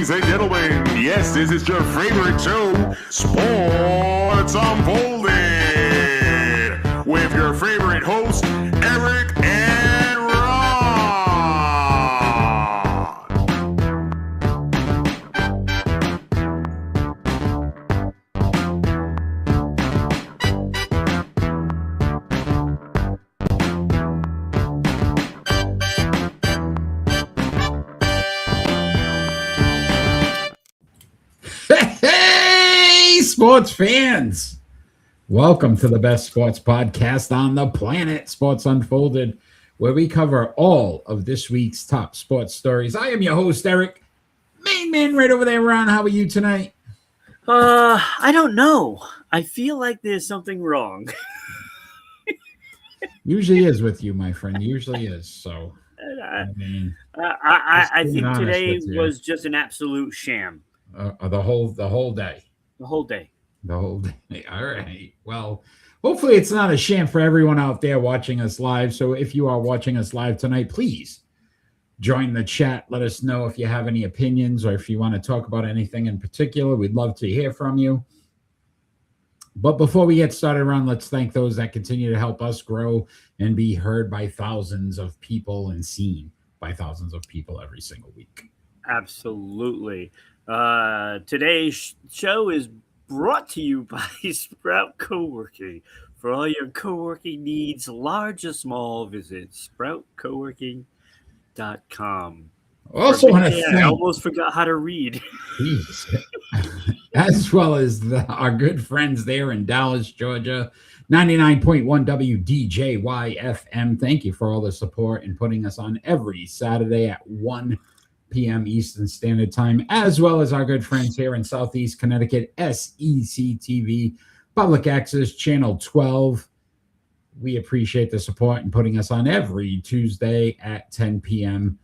Ladies and gentlemen, yes, this is your favorite show, Sports Unfolded, with your favorite hosts, Eric and Ron. Hey, sports fans! Welcome to the best sports podcast on the planet, Sports Unfolded, where we cover all of this week's top sports stories. I am your host, Eric. Main man right over there, Ron. How are you tonight? I don't know. I feel like there's something wrong. Usually is with you, my friend. Usually is. So, I just being think honest today with you. was just an absolute sham. The whole day. The whole day. The whole day. All right. Well, hopefully it's not a sham for everyone out there watching us live. So if you are watching us live tonight, please join the chat. Let us know if you have any opinions or if you want to talk about anything in particular. We'd love to hear from you. But before we get started, Ron, let's thank those that continue to help us grow and be heard by thousands of people and seen by thousands of people every single week. Absolutely. Today's show is brought to you by Sprout Co-working. For all your co-working needs, large or small, visit sproutcoworking.com. Also want to I thank, almost forgot how to read. as well as our good friends there in Dallas, Georgia, 99.1 WDJY FM. Thank you for all the support and putting us on every Saturday at 1 p.m. Eastern Standard Time, as well as our good friends here in Southeast Connecticut, S6E26 Public Access Channel 12. We appreciate the support and putting us on every Tuesday at 10 p.m.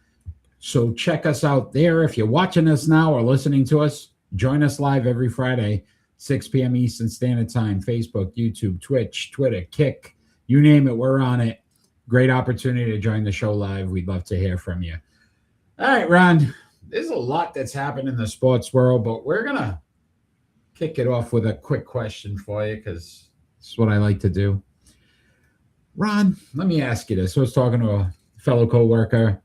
So check us out there. If you're watching us now or listening to us, join us live every Friday, 6 p.m. Eastern Standard Time, Facebook, YouTube, Twitch, Twitter, Kick, you name it, we're on it. Great opportunity to join the show live. We'd love to hear from you. All right, Ron, there's a lot that's happened in the sports world, but we're going to kick it off with a quick question for you because this is what I like to do. Ron, let me ask you this. I was talking to a fellow coworker,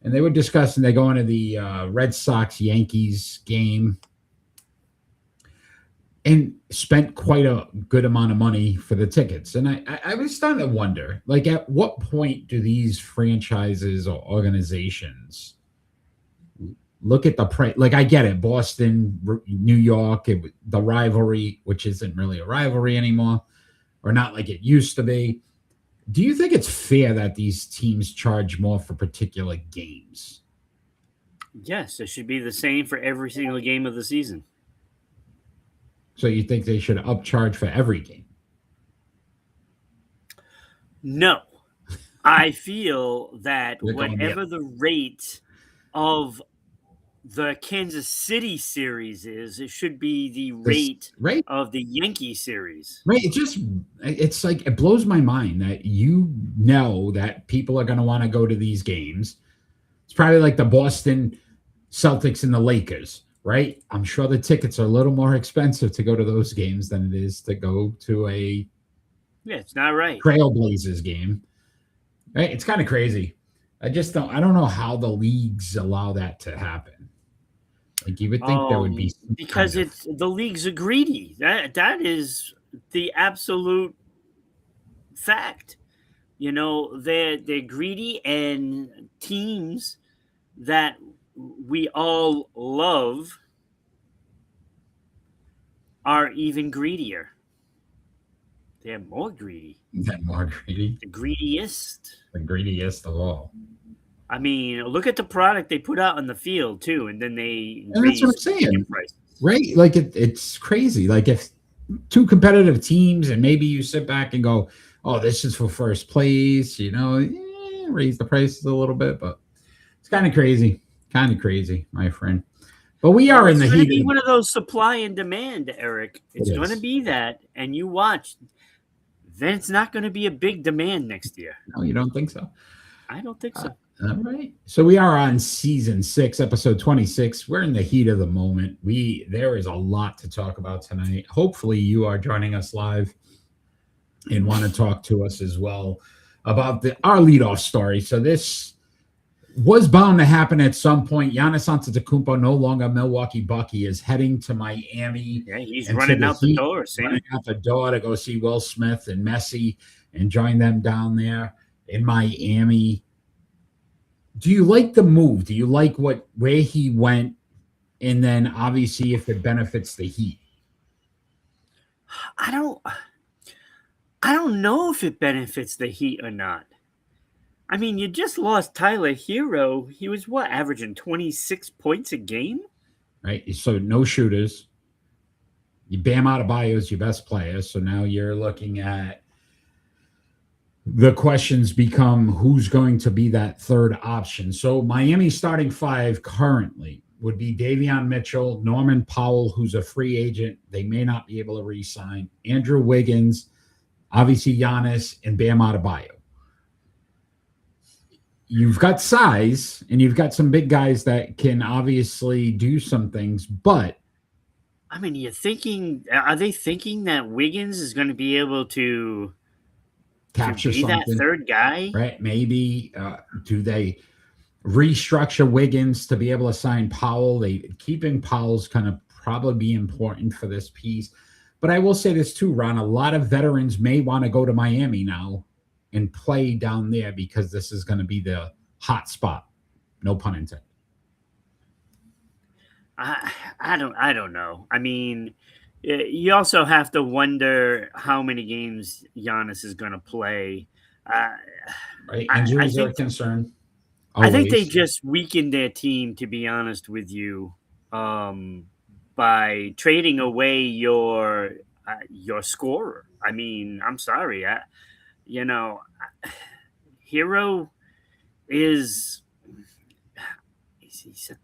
and they were discussing they're going to the Red Sox-Yankees game and spent quite a good amount of money for the tickets. And I was starting to wonder, like, at what point do these franchises or organizations look at the price? Like, I get it, Boston, New York, the rivalry, which isn't really a rivalry anymore, or not like it used to be. Do you think it's fair that these teams charge more for particular games? Yes, it should be the same for every single game of the season. So you think they should upcharge for every game? No. I feel that They're going whatever the rate of the Kansas City series is, it should be the rate Right? of the Yankee series. Right. It's like, it blows my mind that you know that people are going to want to go to these games. It's probably like the Boston Celtics and the Lakers, right? I'm sure the tickets are a little more expensive to go to those games than it is to go to a it's not right. Trailblazers game. Right? It's kind of crazy. I don't know how the leagues allow that to happen. Like, you would think there would be because the leagues are greedy. That is the absolute fact. You know, they're greedy, and teams that we all love are even greedier. They're more greedy. The greediest. The greediest of all. I mean, look at the product they put out on the field too, and then And that's what I'm saying, prices. right? Like, it's crazy. Like, if two competitive teams, and maybe you sit back and go, "Oh, this is for first place," raise the prices a little bit, but it's kind of crazy, my friend. But we are in the heat. It's going to be one of those supply and demand, Eric. It's going to be that, and you watch. Then it's not going to be a big demand next year. No, you don't think so? I don't think so. All right. So we are on season 6, episode 26. We're in the heat of the moment. There is a lot to talk about tonight. Hopefully you are joining us live and want to talk to us as well about our leadoff story. So this was bound to happen at some point. Giannis Antetokounmpo, no longer Milwaukee Buck. He is heading to Miami. Yeah, he's running out the door, Sam. Running out the door to go see Will Smith and Messi and join them down there in Miami. Do you like the move? Do you like where he went? And then obviously if it benefits the Heat. I don't know if it benefits the Heat or not. I mean, you just lost Tyler Hero. He was averaging 26 points a game? Right. So no shooters. Bam Adebayo is your best player. So now you're looking at the questions become who's going to be that third option. So Miami's starting 5 currently would be Davion Mitchell, Norman Powell, who's a free agent. They may not be able to re-sign. Andrew Wiggins, obviously Giannis, and Bam Adebayo. You've got size, and you've got some big guys that can obviously do some things, but I mean, are they thinking that Wiggins is going to be able to capture be something, that third guy? Right? Maybe do they restructure Wiggins to be able to sign Powell? Keeping Powell's kind of probably be important for this piece. But I will say this too, Ron. A lot of veterans may want to go to Miami now and play down there because this is going to be the hot spot. No pun intended. I don't know. I mean, you also have to wonder how many games Giannis is going to play. Right, injuries are a concern. I think they just weakened their team, to be honest with you, by trading away your scorer. I mean, I'm sorry, Hero he's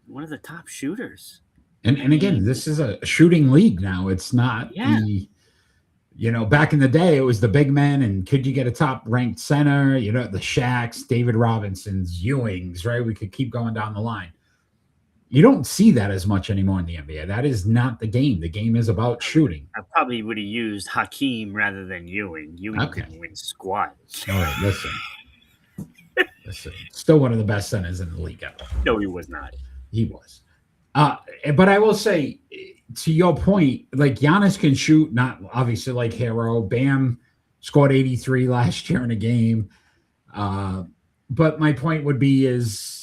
one of the top shooters. And again, this is a shooting league now. It's not back in the day, it was the big men and could you get a top ranked center, the Shaqs, David Robinsons, Ewings, right? We could keep going down the line. You don't see that as much anymore in the NBA. That is not the game. The game is about shooting. I probably would have used Hakeem rather than Ewing. Ewing didn't win squat. All right, listen. Still one of the best centers in the league ever. No, he was not. He was. But I will say, to your point, like Giannis can shoot, not obviously like Hero. Bam scored 83 last year in a game. But my point would be is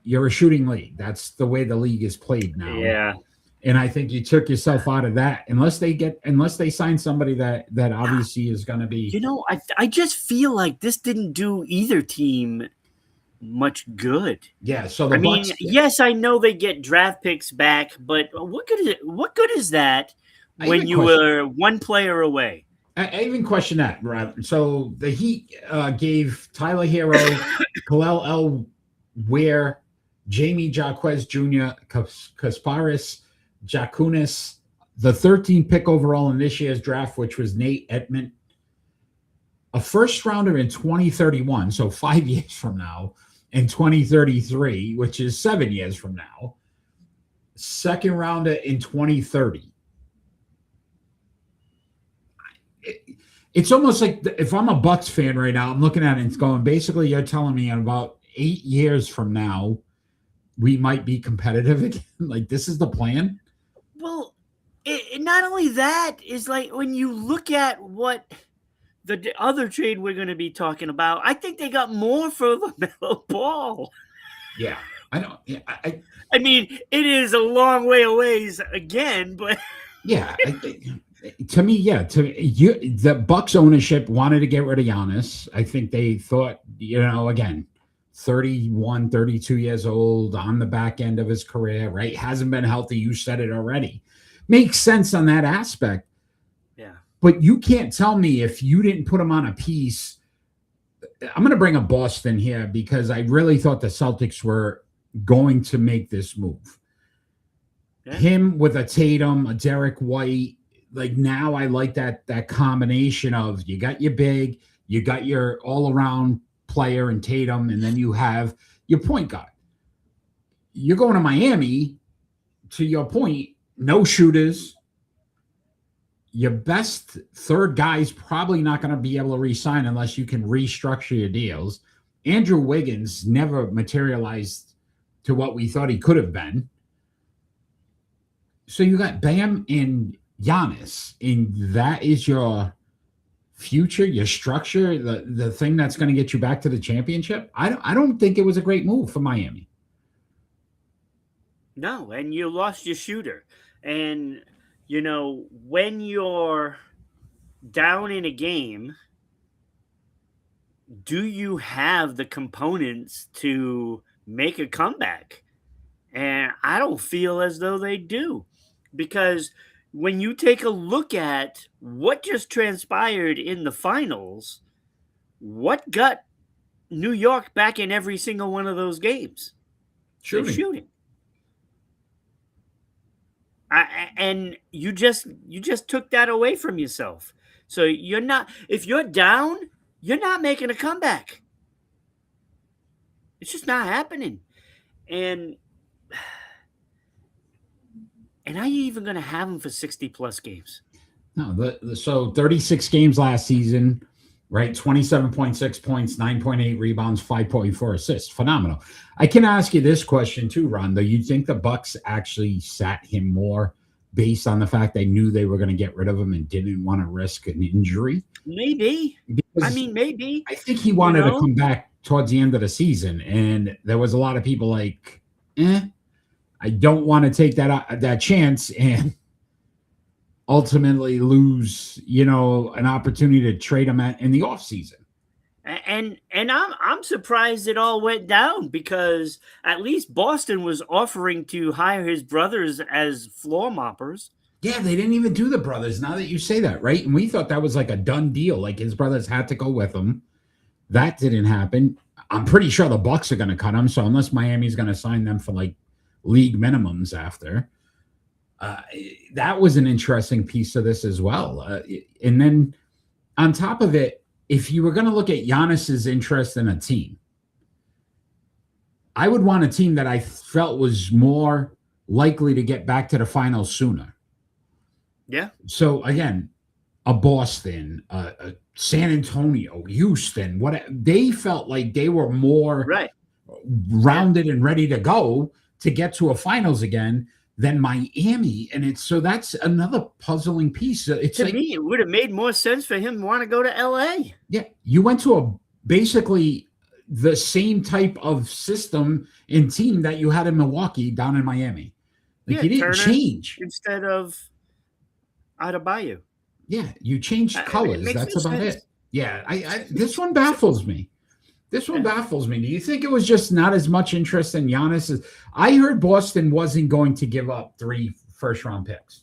you're a shooting league. That's the way the league is played now. Yeah. And I think you took yourself out of that unless they sign somebody that obviously is going to be. I just feel like this didn't do either team much good. Yeah. So yes, I know they get draft picks back, but what good is that when you were one player away? I even question that, right? So the Heat gave Tyler Hero, Khalil L. Ware, Jamie Jaquez Jr., Kasparis Jakunis, the 13th pick overall in this year's draft, which was Nate Edmond, a first rounder in 2031, so 5 years from now, in 2033, which is 7 years from now, second rounder in 2030. It's almost like if I'm a Bucks fan right now, I'm looking at it and it's going, basically you're telling me in about 8 years from now, we might be competitive again. Like this is the plan. Well, not only that is like when you look at what the other trade we're going to be talking about, I think they got more for LaMelo Ball. Yeah, I know. Yeah, I mean, it is a long way away again, but yeah, to me, the Bucks ownership wanted to get rid of Giannis. I think they thought, again, 31, 32 years old, on the back end of his career, right? Hasn't been healthy. You said it already. Makes sense on that aspect. Yeah. But you can't tell me if you didn't put him on a piece. I'm going to bring up Boston here because I really thought the Celtics were going to make this move. Yeah. Him with a Tatum, a Derek White, like now I like that combination of you got your big, you got your all-around player in Tatum, and then you have your point guard. You're going to Miami, to your point, no shooters. Your best third guy's probably not going to be able to re-sign unless you can restructure your deals. Andrew Wiggins never materialized to what we thought he could have been. So you got Bam and Giannis, and that is your future, your structure, the thing that's going to get you back to the championship. I don't think it was a great move for Miami. No, and you lost your shooter. And, when you're down in a game, do you have the components to make a comeback? And I don't feel as though they do. Because when you take a look at what just transpired in the finals, what got New York back in every single one of those games? Shooting. And you just took that away from yourself. So you're not, if you're down, you're not making a comeback. It's just not happening. And are you even going to have them for 60 plus games? No, so 36 games last season, right? 27.6 points, 9.8 rebounds, 5.4 assists. Phenomenal. I can ask you this question too, Ron. Though you think the Bucks actually sat him more based on the fact they knew they were going to get rid of him and didn't want to risk an injury? Maybe. Maybe. I think he wanted to come back towards the end of the season, and there was a lot of people like, I don't want to take that chance and ultimately lose, an opportunity to trade him in the offseason. And I'm surprised it all went down, because at least Boston was offering to hire his brothers as floor moppers. Yeah, they didn't even do the brothers. Now that you say that, right? And we thought that was like a done deal. Like his brothers had to go with him. That didn't happen. I'm pretty sure the Bucks are going to cut him. So unless Miami's going to sign them for like league minimums after, that was an interesting piece of this as well. And then on top of it, if you were going to look at Giannis's interest in a team, I would want a team that I felt was more likely to get back to the finals sooner. Yeah. So again, a Boston, a San Antonio, Houston, they felt like they were more rounded and ready to go to get to a finals again than Miami. And that's another puzzling piece. To me, it would have made more sense for him to want to go to LA. Yeah. You went to basically the same type of system and team that you had in Milwaukee down in Miami. Like you didn't change. Instead of Adebayo. Yeah, you changed colors. That's about sense. it. Yeah, this one baffles me. This one baffles me. Do you think it was just not as much interest in Giannis? I heard Boston wasn't going to give up 3 first-round picks.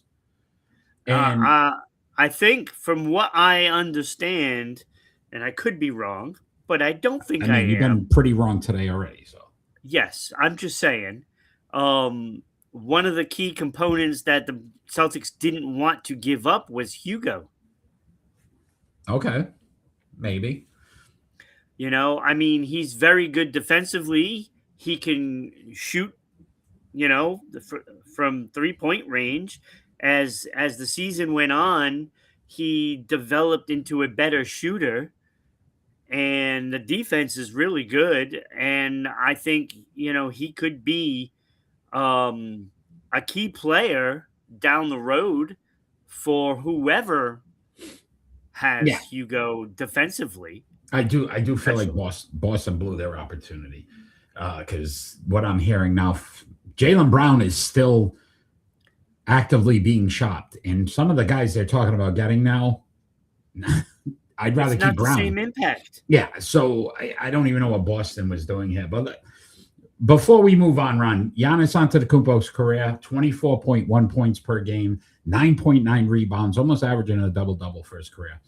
And I think from what I understand, and I could be wrong, but I don't think I am. You've been pretty wrong today already. So yes, I'm just saying. One of the key components that the Celtics didn't want to give up was Hugo. Okay, maybe. He's very good defensively. He can shoot, from 3-point range. As the season went on, he developed into a better shooter, and the defense is really good. And I think, he could be a key player down the road for whoever has Hugo defensively. I do feel like Boston blew their opportunity, because what I'm hearing now, Jaylen Brown is still actively being shopped, and some of the guys they're talking about getting now, I'd rather keep Brown. The same impact. Yeah, so I don't even know what Boston was doing here. But before we move on, Ron, Giannis Antetokounmpo's career, 24.1 points per game, 9.9 rebounds, almost averaging a double-double for his career.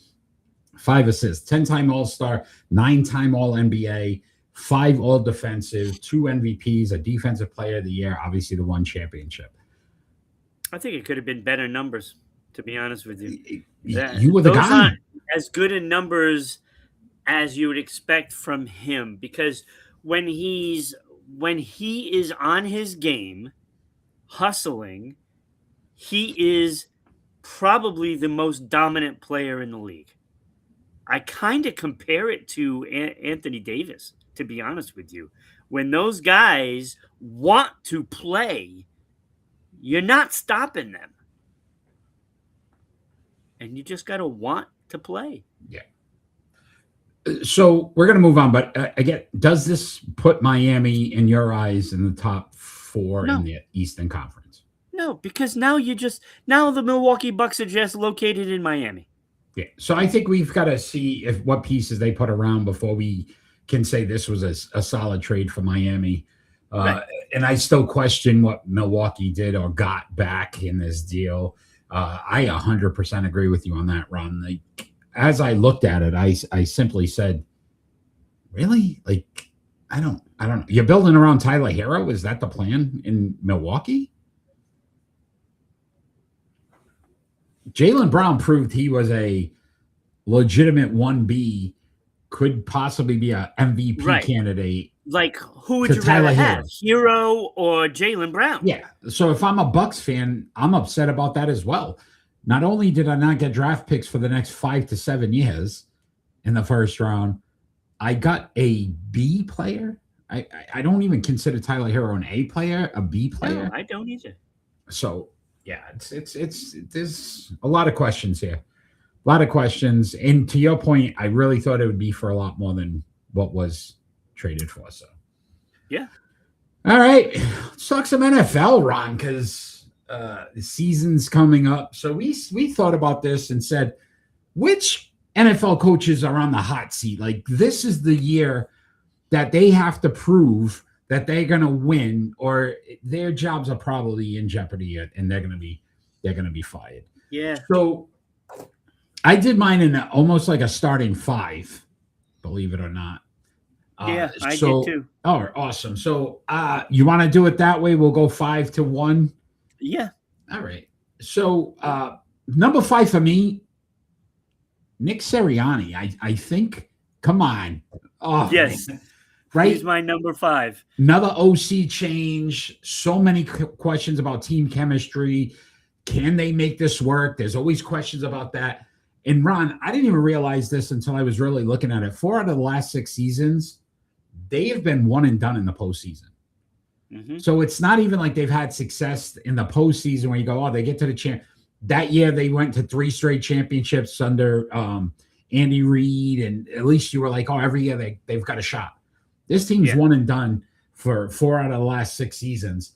5 assists, 10-time All-Star, 9-time All-NBA, 5 All-Defensive, 2 MVPs, a Defensive Player of the Year, obviously the 1 championship. I think it could have been better numbers, to be honest with you. You were the guy. Aren't as good in numbers as you would expect from him, because when he is on his game, hustling, he is probably the most dominant player in the league. I kind of compare it to Anthony Davis, to be honest with you. When those guys want to play, you're not stopping them. And you just got to want to play. Yeah. So we're going to move on, but again, does this put Miami in your eyes in the top 4 No. in the Eastern Conference? No, because now the Milwaukee Bucks are just located in Miami. Yeah. So I think we've got to see what pieces they put around before we can say this was a solid trade for Miami. Right. And I still question what Milwaukee did or got back in this deal. I 100% agree with you on that, Ron. Like, as I looked at it, I simply said, really? Like, I don't know. You're building around Tyler Hero? Is that the plan in Milwaukee? Jaylen Brown proved he was a legitimate 1B, could possibly be a MVP candidate. Like, who would you rather have, Hero or Jaylen Brown? Yeah. So if I'm a Bucks fan, I'm upset about that as well. Not only did I not get draft picks for the next 5 to 7 years in the first round, I got a B player. I don't even consider Tyler Hero an A player, a B player. No, I don't either. So yeah, it's there's a lot of questions here. A lot of questions. And to your point, I really thought it would be for a lot more than what was traded for. So yeah. All right. Let's talk some NFL, Ron, because the season's coming up. So we thought about this and said, which NFL coaches are on the hot seat? Like, this is the year that they have to prove that they're going to win, or their jobs are probably in jeopardy, and they're going to be fired. Yeah. So I did mine in almost like a starting 5, believe it or not. Yeah, I did too. Oh, awesome. So you want to do it that way? We'll go 5 to 1. Yeah. All right. So number 5 for me, Nick Sirianni. I think, come on. Oh, yes. Man. Right. He's my number 5. Another OC change. So many questions about team chemistry. Can they make this work? There's always questions about that. And Ron, I didn't even realize this until I was really looking at it. 4 out of the last 6 seasons, they have been one and done in the postseason. Mm-hmm. So it's not even like they've had success in the postseason where you go, oh, they get to the champ. That year they went to 3 straight championships under Andy Reid, and at least you were like, oh, every year they've got a shot. This team's one and done for 4 out of the last 6 seasons.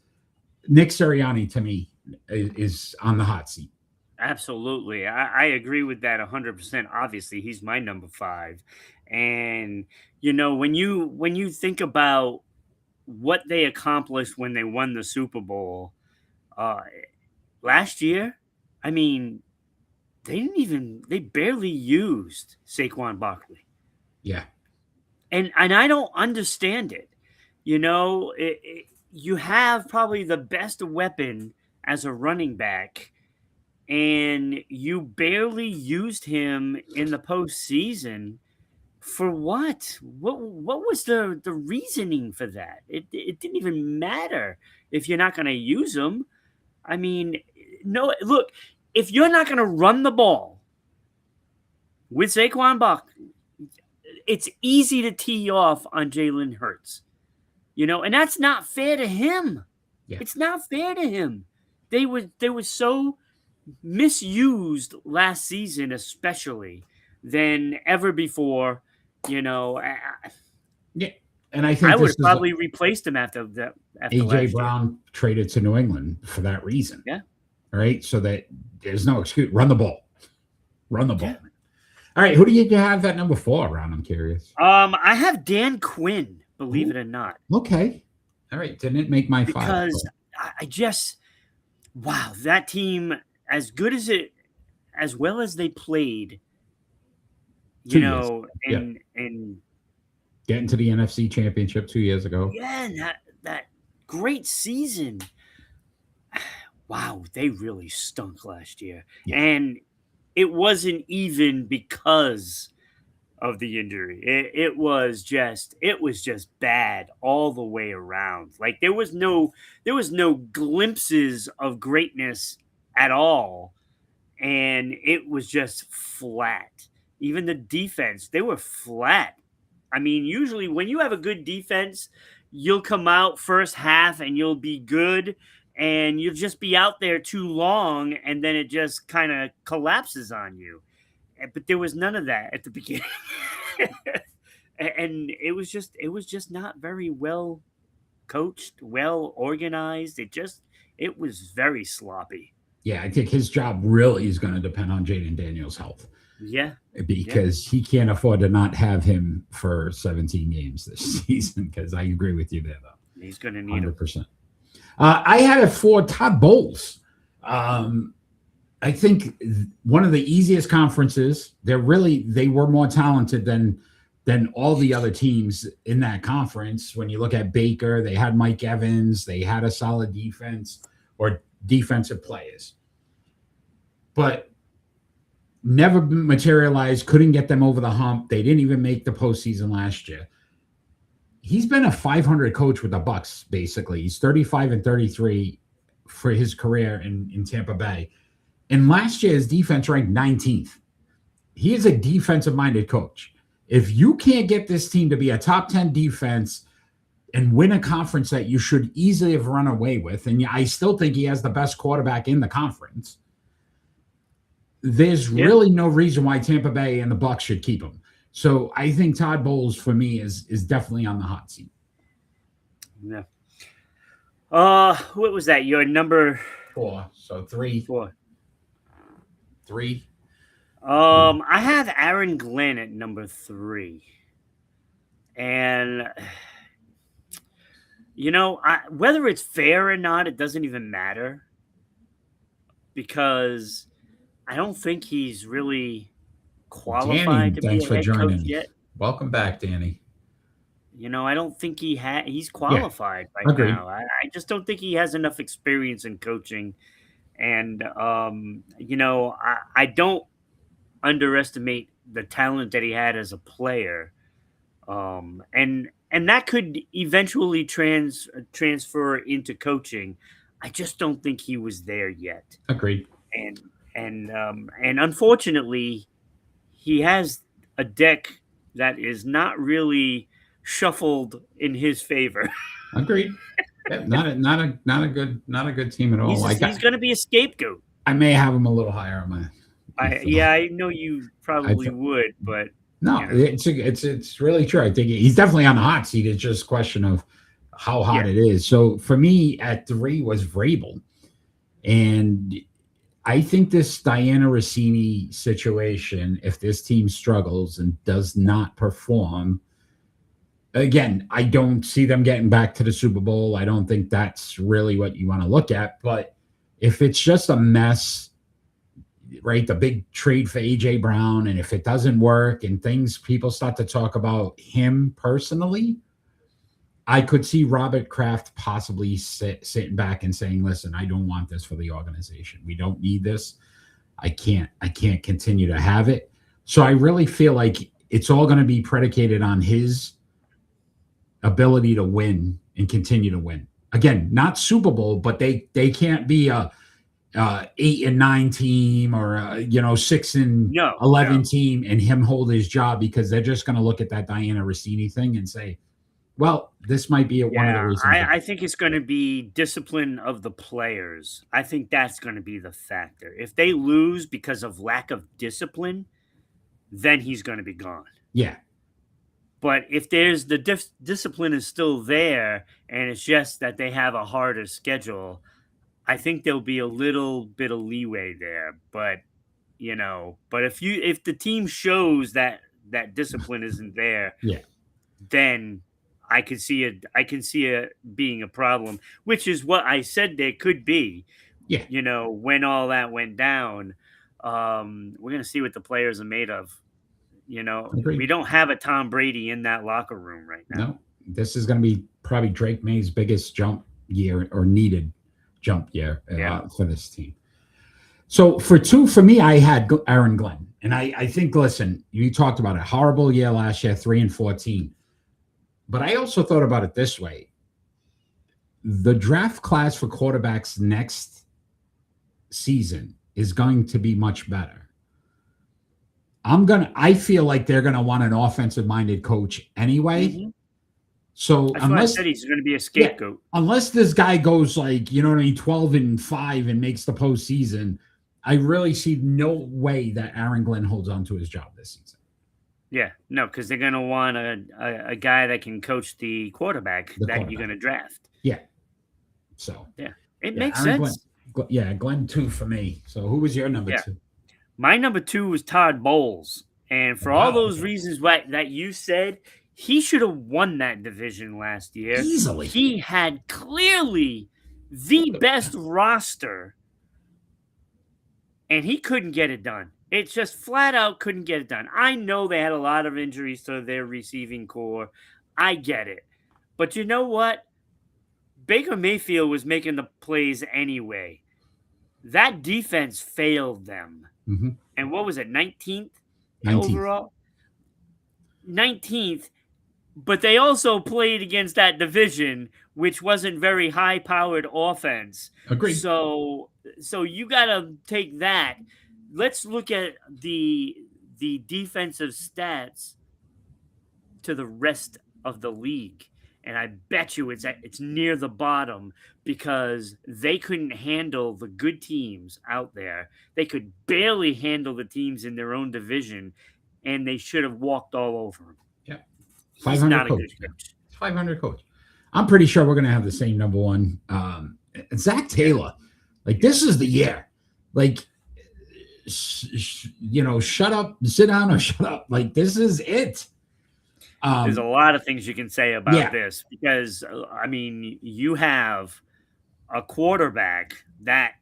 Nick Sirianni, to me, is on the hot seat. Absolutely. I agree with that 100%. Obviously, he's my number 5. And, you know, when you think about what they accomplished when they won the Super Bowl last year, I mean, they barely used Saquon Barkley. Yeah. And I don't understand it. You know, you have probably the best weapon as a running back, and you barely used him in the postseason. For what? What was the reasoning for that? It didn't even matter if you're not going to use him. I mean, no, look, if you're not going to run the ball with Saquon Barkley, it's easy to tee off on Jalen Hurts, you know, and that's not fair to him. Yeah. It's not fair to him. They were so misused last season, especially than ever before. You know, yeah, and I think I would have probably replaced him after that. After AJ Brown traded to New England for that reason. Yeah. All right. So that there's no excuse. Run the ball. Run the ball. Yeah. All right. Who do you have at number 4, Ron? I'm curious. I have Dan Quinn, believe it or not. Okay. All right. Didn't it make my 5? Because I just, wow, that team, as well as they played, you know, and getting to the NFC Championship 2 years ago. Yeah, and that great season. Wow, they really stunk last year. Yeah. And it wasn't even because of the injury. It was just bad all the way around. Like there was no glimpses of greatness at all, and it was just flat. Even the defense, they were flat. I mean, usually when you have a good defense, you'll come out first half and you'll be good, and you'll just be out there too long, and then it just kind of collapses on you. But there was none of that at the beginning. And it was just not very well coached, well organized. It was very sloppy. Yeah, I think his job really is going to depend on Jaden Daniels' health Yeah. because he can't afford to not have him for 17 games this season. Because I agree with you there, though. He's going to need 100%. I had it for Todd Bowles. I think one of the easiest conferences. They were more talented than all the other teams in that conference. When you look at Baker, they had Mike Evans, they had a solid defense or defensive players, but never materialized. Couldn't get them over the hump. They didn't even make the postseason last year. He's been a 500 coach with the Bucks. Basically, he's 35-33 for his career in Tampa Bay. And last year, his defense ranked 19th. He is a defensive-minded coach. If you can't get this team to be a top 10 defense and win a conference that you should easily have run away with, and I still think he has the best quarterback in the conference, there's really no reason why Tampa Bay and the Bucks should keep him. So I think Todd Bowles, for me, is definitely on the hot seat. Yeah. What was that? Your number 4. So 3. 4. 3. I have Aaron Glenn at number 3. And whether it's fair or not, it doesn't even matter, because I don't think he's really qualified to be a head coach yet. Welcome back, Danny. I don't think he's qualified right now. I just don't think he has enough experience in coaching. And, I don't underestimate the talent that he had as a player. And that could eventually transfer into coaching. I just don't think he was there yet. Agreed. And unfortunately, he has a deck that is not really shuffled in his favor. Agreed. Yeah, not a good team at all. He's going to be a scapegoat. I may have him a little higher on my. I know you probably would, but no, it's really true. I think he's definitely on the hot seat. It's just a question of how hot it is. So for me, at 3 was Vrabel, and I think this Diana Rossini situation, if this team struggles and does not perform, again, I don't see them getting back to the Super Bowl. I don't think that's really what you want to look at. But if it's just a mess, right, the big trade for A.J. Brown, and if it doesn't work and people start to talk about him personally, I could see Robert Kraft possibly sitting back and saying, listen, I don't want this for the organization. We don't need this. I can't continue to have it. So I really feel like it's all going to be predicated on his ability to win and continue to win. Again, not Super Bowl, but they can't be a 8-9 team or a 6-11 team and him hold his job, because they're just going to look at that Diana Rossini thing and say, well, this might be one of the reasons. I think it's going to be discipline of the players. I think that's going to be the factor. If they lose because of lack of discipline, then he's going to be gone. Yeah. But if there's the discipline is still there, and it's just that they have a harder schedule, I think there'll be a little bit of leeway there. But if the team shows that discipline isn't there, then I can see it being a problem, which is what I said there could be. Yeah. When all that went down, we're going to see what the players are made of. Agreed. We don't have a Tom Brady in that locker room right now. No, this is going to be probably Drake May's biggest jump year, or needed jump year for this team. So for 2, for me, I had Aaron Glenn. And I think, listen, you talked about a horrible year last year, 3-14. But I also thought about it this way. The draft class for quarterbacks next season is going to be much better. I feel like they're going to want an offensive minded coach anyway. Mm-hmm. So That's why I said he's going to be a scapegoat. Yeah, unless this guy goes like, 12-5 and makes the postseason, I really see no way that Aaron Glenn holds on to his job this season. Yeah, no, because they're going to want a guy that can coach the quarterback you're going to draft. Yeah. So yeah, it makes Aaron sense. Glenn 2 for me. So who was your number 2? My number 2 was Todd Bowles, and for all those reasons that you said, he should have won that division last year easily. He had clearly the best roster, and he couldn't get it done. It just flat out couldn't get it done. I know they had a lot of injuries to their receiving core. I get it. But you know what? Baker Mayfield was making the plays anyway. That defense failed them. Mm-hmm. And what was it, 19th 19th overall? 19th. But they also played against that division, which wasn't very high-powered offense. Agreed. So you got to take that. Let's look at the defensive stats to the rest of the league. And I bet you it's near the bottom because they couldn't handle the good teams out there. They could barely handle the teams in their own division, and they should have walked all over them. Yeah. 500 coach. 500 coach. I'm pretty sure we're going to have the same number 1. Zach Taylor. Like, this is the year. Like, shut up, sit down or shut up. Like, this is it. There's a lot of things you can say about this because, you have a quarterback that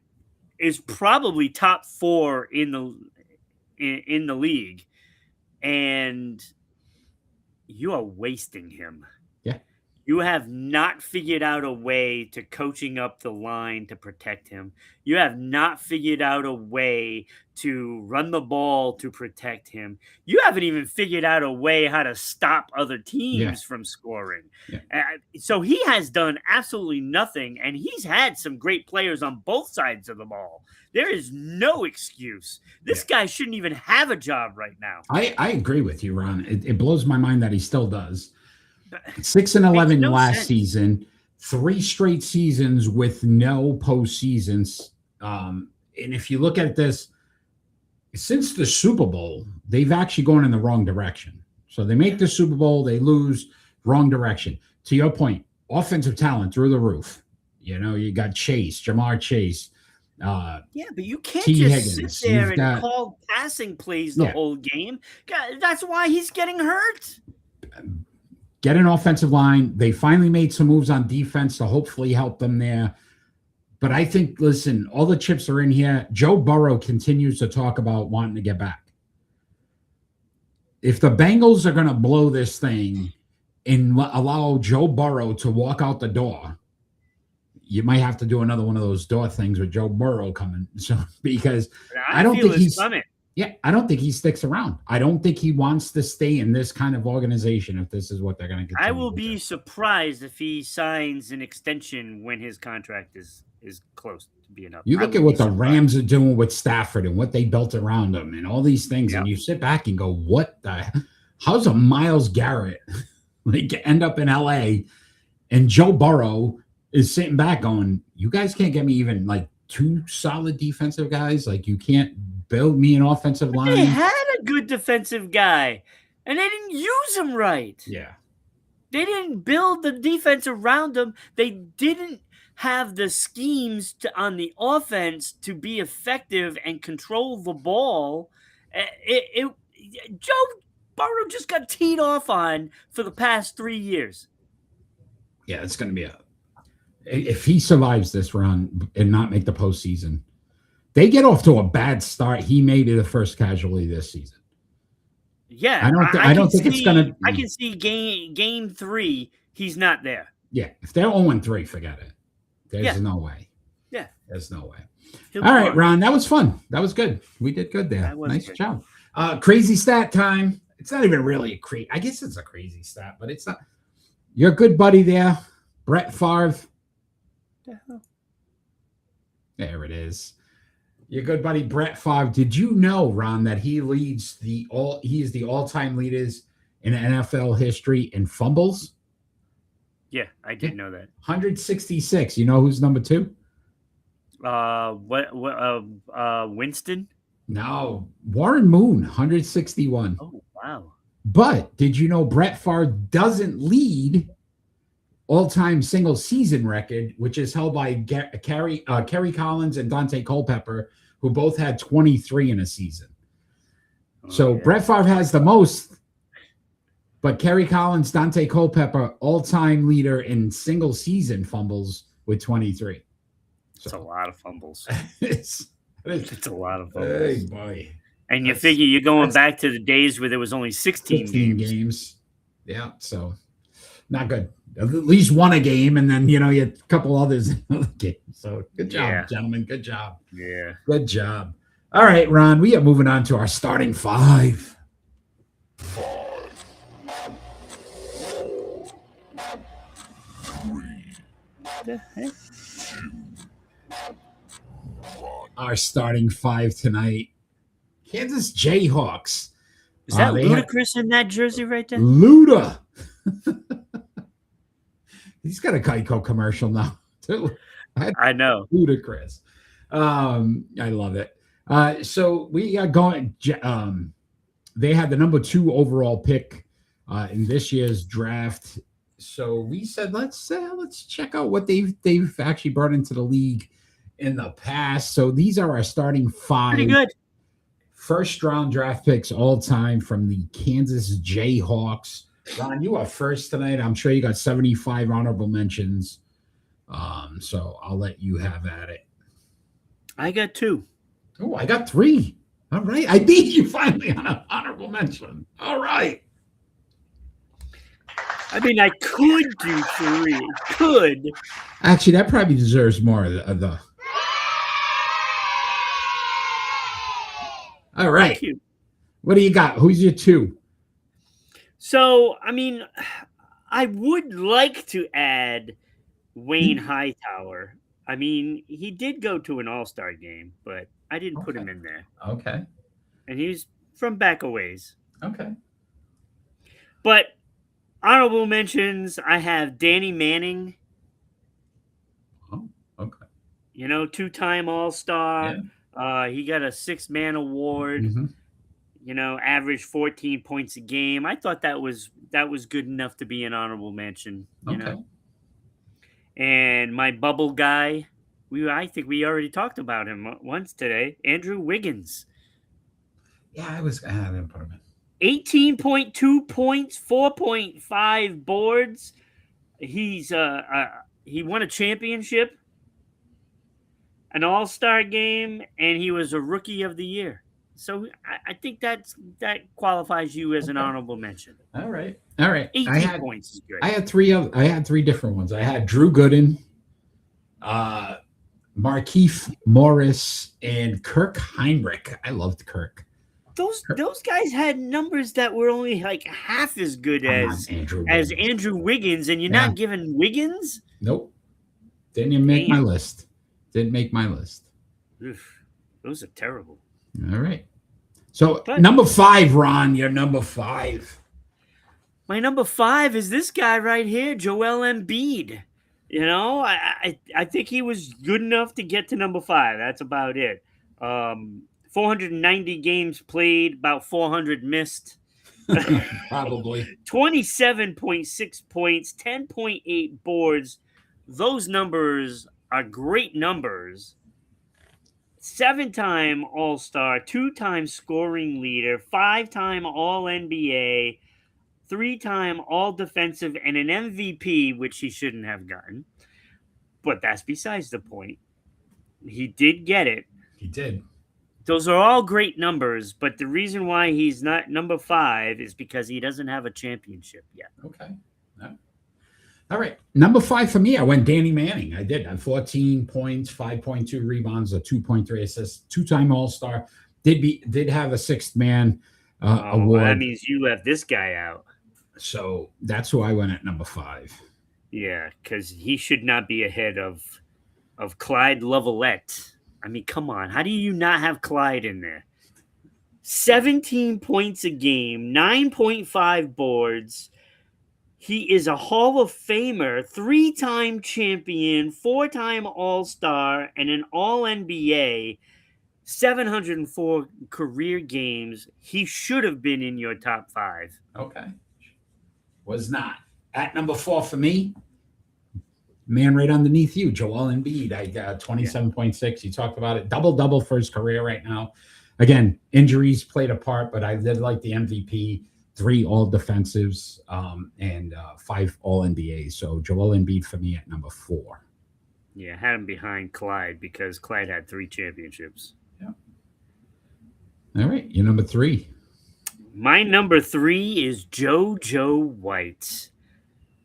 is probably top 4 in the league, and you are wasting him. Yeah. You have not figured out a way to coaching up the line to protect him. You have not figured out a way to run the ball to protect him. You haven't even figured out a way how to stop other teams from scoring. Yeah. So he has done absolutely nothing, and he's had some great players on both sides of the ball. There is no excuse. This guy shouldn't even have a job right now. I agree with you, Ron. It blows my mind that he still does. 6-11 last season, 3 straight seasons with no postseasons. And if you look at this, since the Super Bowl, they've actually gone in the wrong direction. So they make the Super Bowl, they lose, wrong direction. To your point, offensive talent through the roof. You got Chase, Jamar Chase. But you can't T. just Higgins. sit there and call passing plays the whole game. That's why he's getting hurt. Get an offensive line. They finally made some moves on defense to hopefully help them there. But I think, listen, all the chips are in here. Joe Burrow continues to talk about wanting to get back. If the Bengals are going to blow this thing and allow Joe Burrow to walk out the door, you might have to do another one of those door things with Joe Burrow coming. So because I don't think he's coming. Yeah, I don't think he sticks around. I don't think he wants to stay in this kind of organization if this is what they're going to get. I will be surprised if he signs an extension when his contract is close to being up. You look at what the Rams are doing with Stafford and what they built around him and all these things, and you sit back and go, what the how's a Myles Garrett end up in LA and Joe Burrow is sitting back going, you guys can't get me even like 2 solid defensive guys. Like, you can't build me an offensive line. They had a good defensive guy, and they didn't use him right. Yeah. They didn't build the defense around him. They didn't have the schemes on the offense to be effective and control the ball. Joe Burrow just got teed off on for the past 3 years. Yeah, it's going to be if he survives this run and not make the postseason, they get off to a bad start. He may be the first casualty this season. Yeah, I don't think it's going to. I can see game 3. He's not there. Yeah, if they're 0-3, forget it. There's no way. Yeah. There's no way. He'll All be right, fine. Ron, that was fun. That was good. We did good there. That was Nice good. job. Crazy stat time. It's not even really a crazy. I guess it's a crazy stat, but it's not. Your good buddy there, Brett Favre. The hell? There it is. Your good buddy Brett Favre. Did you know, Ron, that he is the all-time leaders in NFL history in fumbles? Yeah, I did know that. 166. You know who's number 2? Winston? No, Warren Moon, 161. Oh, wow. But did you know Brett Favre doesn't lead all-time single season record, which is held by Kerry Collins and Dante Culpepper, who both had 23 in a season. So yeah. Brett Favre has the most, but Kerry Collins, Dante Culpepper, all-time leader in single season fumbles with 23. It's a lot of fumbles. It's It's a lot of fumbles. hey boy. And you figure you're going back to the days where there was only 16 games. Yeah, so not good. At least one a game, and then you had a couple others in the game. So good job, gentlemen. Good job. Yeah. Good job. All right, Ron, we are moving on to our starting 5. The heck? Our starting 5 tonight. Kansas Jayhawks. Is that Ludacris in that jersey right there? Luda. He's got a Geico commercial now, too. I know. Ludacris. I love it. So we are going. They had the number 2 overall pick in this year's draft. So we said let's check out what they've actually brought into the league in the past. So these are our starting 5. Pretty good. First round draft picks all time from the Kansas Jayhawks. Ron, you are first tonight. I'm sure you got 75 honorable mentions. So I'll let you have at it. I got 2. Oh, I got 3. All right. I beat you finally on an honorable mention. All right. I mean, I could do 3. Could. Actually, that probably deserves more of the. All right. Thank you. What do you got? Who's your 2? So, I mean, I would like to add Wayne Hightower. I mean, he did go to an all-star game, but I didn't put him in there. Okay. And he's from back a ways. Okay. But honorable mentions, I have Danny Manning. Oh, okay. 2-time all-star. Yeah. He got a 6-man award. Mm-hmm. Averaged 14 points a game. I thought that was good enough to be an honorable mention. You know. And my bubble guy, I think we already talked about him once today. Andrew Wiggins. Yeah, I didn't put him in. 18.2 points, 4.5 boards. He won a championship, an all-star game, and he was a rookie of the year. So I think that qualifies you as an honorable mention. All right. 18 points is good. I had 3 different ones. I had Drew Gooden, Markieff Morris, and Kirk Heinrich. I loved Kirk. Those guys had numbers that were only like half as good as Andrew Wiggins, and you're not giving Wiggins? Nope. Didn't even make my list. Didn't make my list. Oof, those are terrible. All right. So number 5, Ron, you're number 5. My number 5 is this guy right here, Joel Embiid. I think he was good enough to get to number 5. That's about it. 490 games played, about 400 missed. Probably. 27.6 points, 10.8 boards. Those numbers are great numbers. 7-time All-Star, 2-time scoring leader, 5-time All-NBA, 3-time All-Defensive, and an MVP, which he shouldn't have gotten. But that's besides the point. He did get it. He did. Those are all great numbers, but the reason why he's not number 5 is because he doesn't have a championship yet. Okay. No. All right. Number 5 for me, I went Danny Manning. I did. I 14 points, 5.2 rebounds, a 2.3 assists, two-time All-Star. Did have a sixth man award. That means you left this guy out. So that's who I went at number 5. Yeah, because he should not be ahead of Clyde Lovellette. I mean, come on. How do you not have Clyde in there? 17 points a game, 9.5 boards. He is a Hall of Famer, 3-time champion, 4-time All-Star, and an All-NBA. 704 career games. He should have been in your top 5. Okay. Was not. At number 4 for me, man right underneath you, Joel Embiid. I got 27.6. You talked about it. Double-double for his career right now. Again, injuries played a part, but I did like the MVP, 3 all-defensives, and 5 all-NBAs. So Joel Embiid for me at number 4. Yeah, I had him behind Clyde because Clyde had 3 championships. Yeah. All right, you're number 3. My number 3 is JoJo White.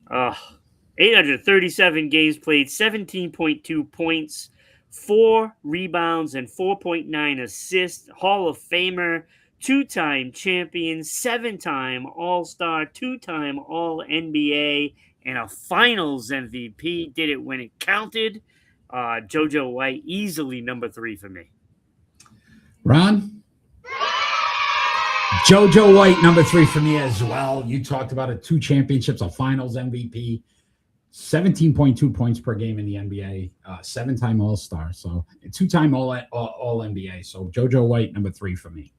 837 games played, 17.2 points, 4 rebounds, and 4.9 assists. Hall of Famer, 2-time champion, 7-time All-Star, 2-time All-NBA, and a Finals MVP. Did it when it counted. JoJo White, easily number 3 for me. Ron? JoJo White, number 3 for me as well. You talked about it. 2 championships, a Finals MVP, 17.2 points per game in the NBA, 7-time All-Star, so 2-time All-NBA. So JoJo White, number 3 for me.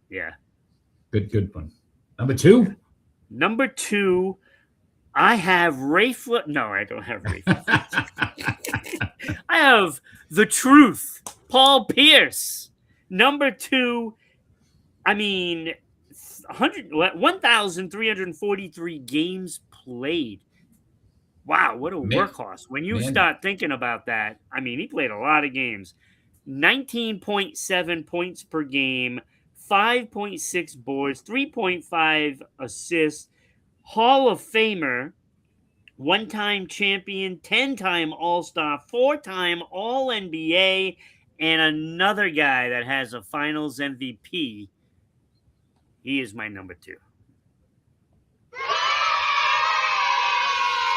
Yeah. Good one. Number 2? Number 2, I have No, I don't have Ray. I have the truth, Paul Pierce. Number 2, I mean, 1,343 games played. Wow, what a workhorse. When you start thinking about that, I mean, he played a lot of games. 19.7 points per game, 5.6 boards, 3.5 assists, Hall of Famer, 1-time champion, 10-time All-Star, 4-time All-NBA, and another guy that has a Finals MVP. He is my number 2.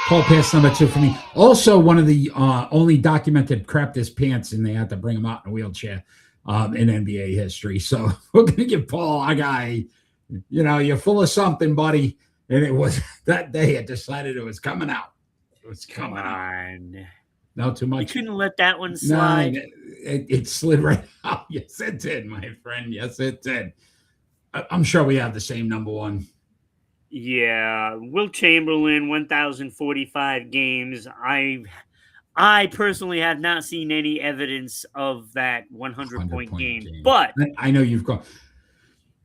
Paul Pierce, number 2 for me. Also, one of the only documented crapped his pants, and they had to bring him out in a wheelchair in NBA history. So we're going to give Paul, our guy, you're full of something, buddy. And it was that day I decided it was coming out. It was coming out. No, too much. You couldn't let that one slide. No, it slid right out. Yes, it did, my friend. Yes, it did. I'm sure we have the same number 1. Yeah, Wilt Chamberlain, 1,045 games. I personally have not seen any evidence of that 100-point game. But I know you've gone.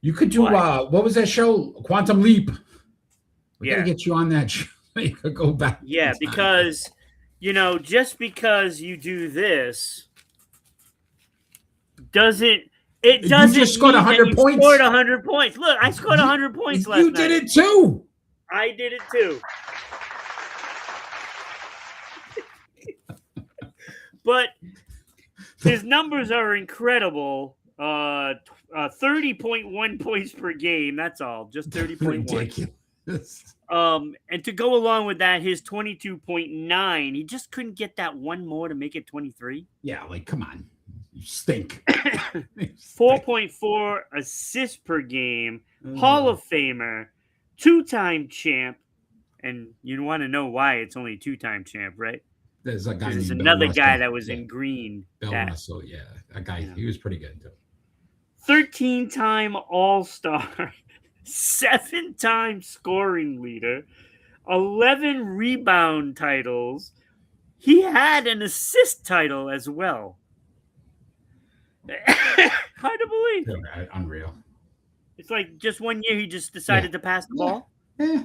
You could do what was that show? Quantum Leap. We gotta get you on that show. You could go back. Yeah, because just because you do this doesn't. It doesn't. You just scored 100 points. Scored 100 points. Look, I scored 100 points last night. You did it too. I did it too. But his numbers are incredible. 30.1 points per game. That's all. Just 30.1. Ridiculous. And to go along with that, his 22.9. He just couldn't get that one more to make it 23. Yeah, come on. You stink. 4.4 assists per game. Hall of Famer. 2-time champ. And you want to know why it's only 2-time champ, right? There's a guy. There's another guy that was in green. Bill Russell, a guy. Yeah. He was pretty good too. 13-time All-Star, 7-time scoring leader, 11 rebound titles. He had an assist title as well. Hard to believe. Unreal. It's like just one year he just decided to pass the ball. Yeah.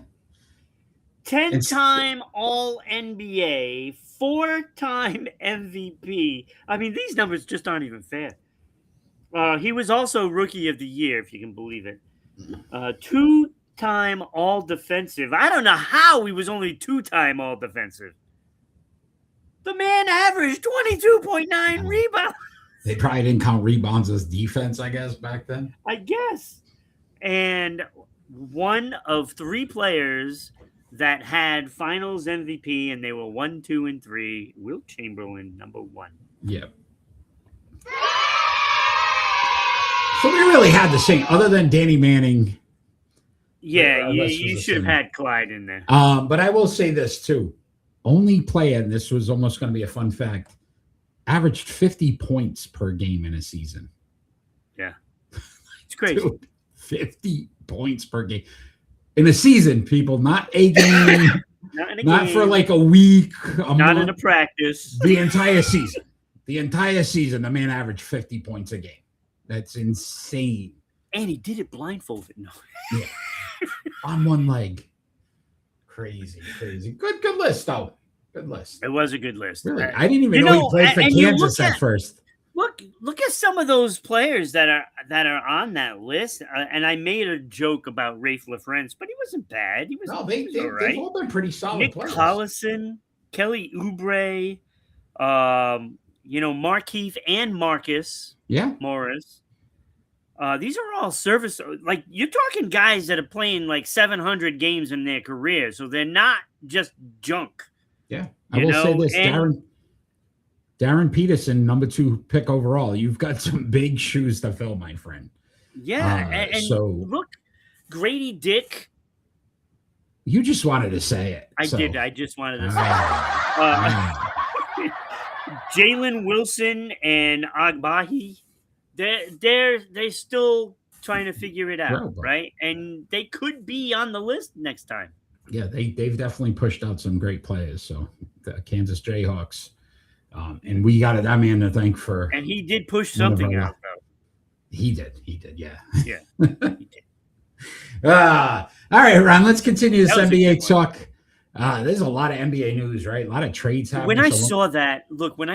10-time All-NBA, 4-time MVP. I mean, these numbers just aren't even fair. He was also Rookie of the Year, if you can believe it. 2 3-time all defensive. I don't know how he was only 2-time all defensive. The man averaged 22.9 rebounds. They probably didn't count rebounds as defense, I guess, back then. I guess. And one of 3 players that had finals MVP, and they were 1, 2, and 3. Wilt Chamberlain, number 1. Yeah. So we really had the same, other than Danny Manning. Yeah, you should have had Clyde in there. But I will say this too. Only player, and this was almost going to be a fun fact, averaged 50 points per game in a season. Yeah. It's crazy. Dude, 50 points per game. In a season, people, not a game, not for like a week, not month, in a practice. The entire season. The entire season, the man averaged 50 points a game. That's insane. And he did it blindfolded. No. Yeah. On one leg. Crazy. Good list, though. Good list. It was a good list. Really? I didn't even know he played for Kansas at first. Look at some of those players that are on that list. And I made a joke about Rafe LaFrance, but he wasn't bad. He was. No, they've all been pretty solid Nick players. Collison, Kelly Oubre, Markeith and Marcus. Yeah. Morris. These are all service. Like, you're talking guys that are playing like 700 games in their career, so they're not just junk. Yeah, I will say this, Darren Peterson, number 2 pick overall. You've got some big shoes to fill, my friend. Yeah, and so look, Grady Dick. You just wanted to say it. I did. I just wanted to say it. Jalen Wilson and Agbaji. They're still trying to figure it out, right? And they could be on the list next time. Yeah, they've definitely pushed out some great players. So the Kansas Jayhawks, and we got that man to thank for. And he did push something out, though. He did. Yeah. Yeah. He did. All right, Ron. Let's continue this NBA talk. There's a lot of NBA news, right? A lot of trades happening. When I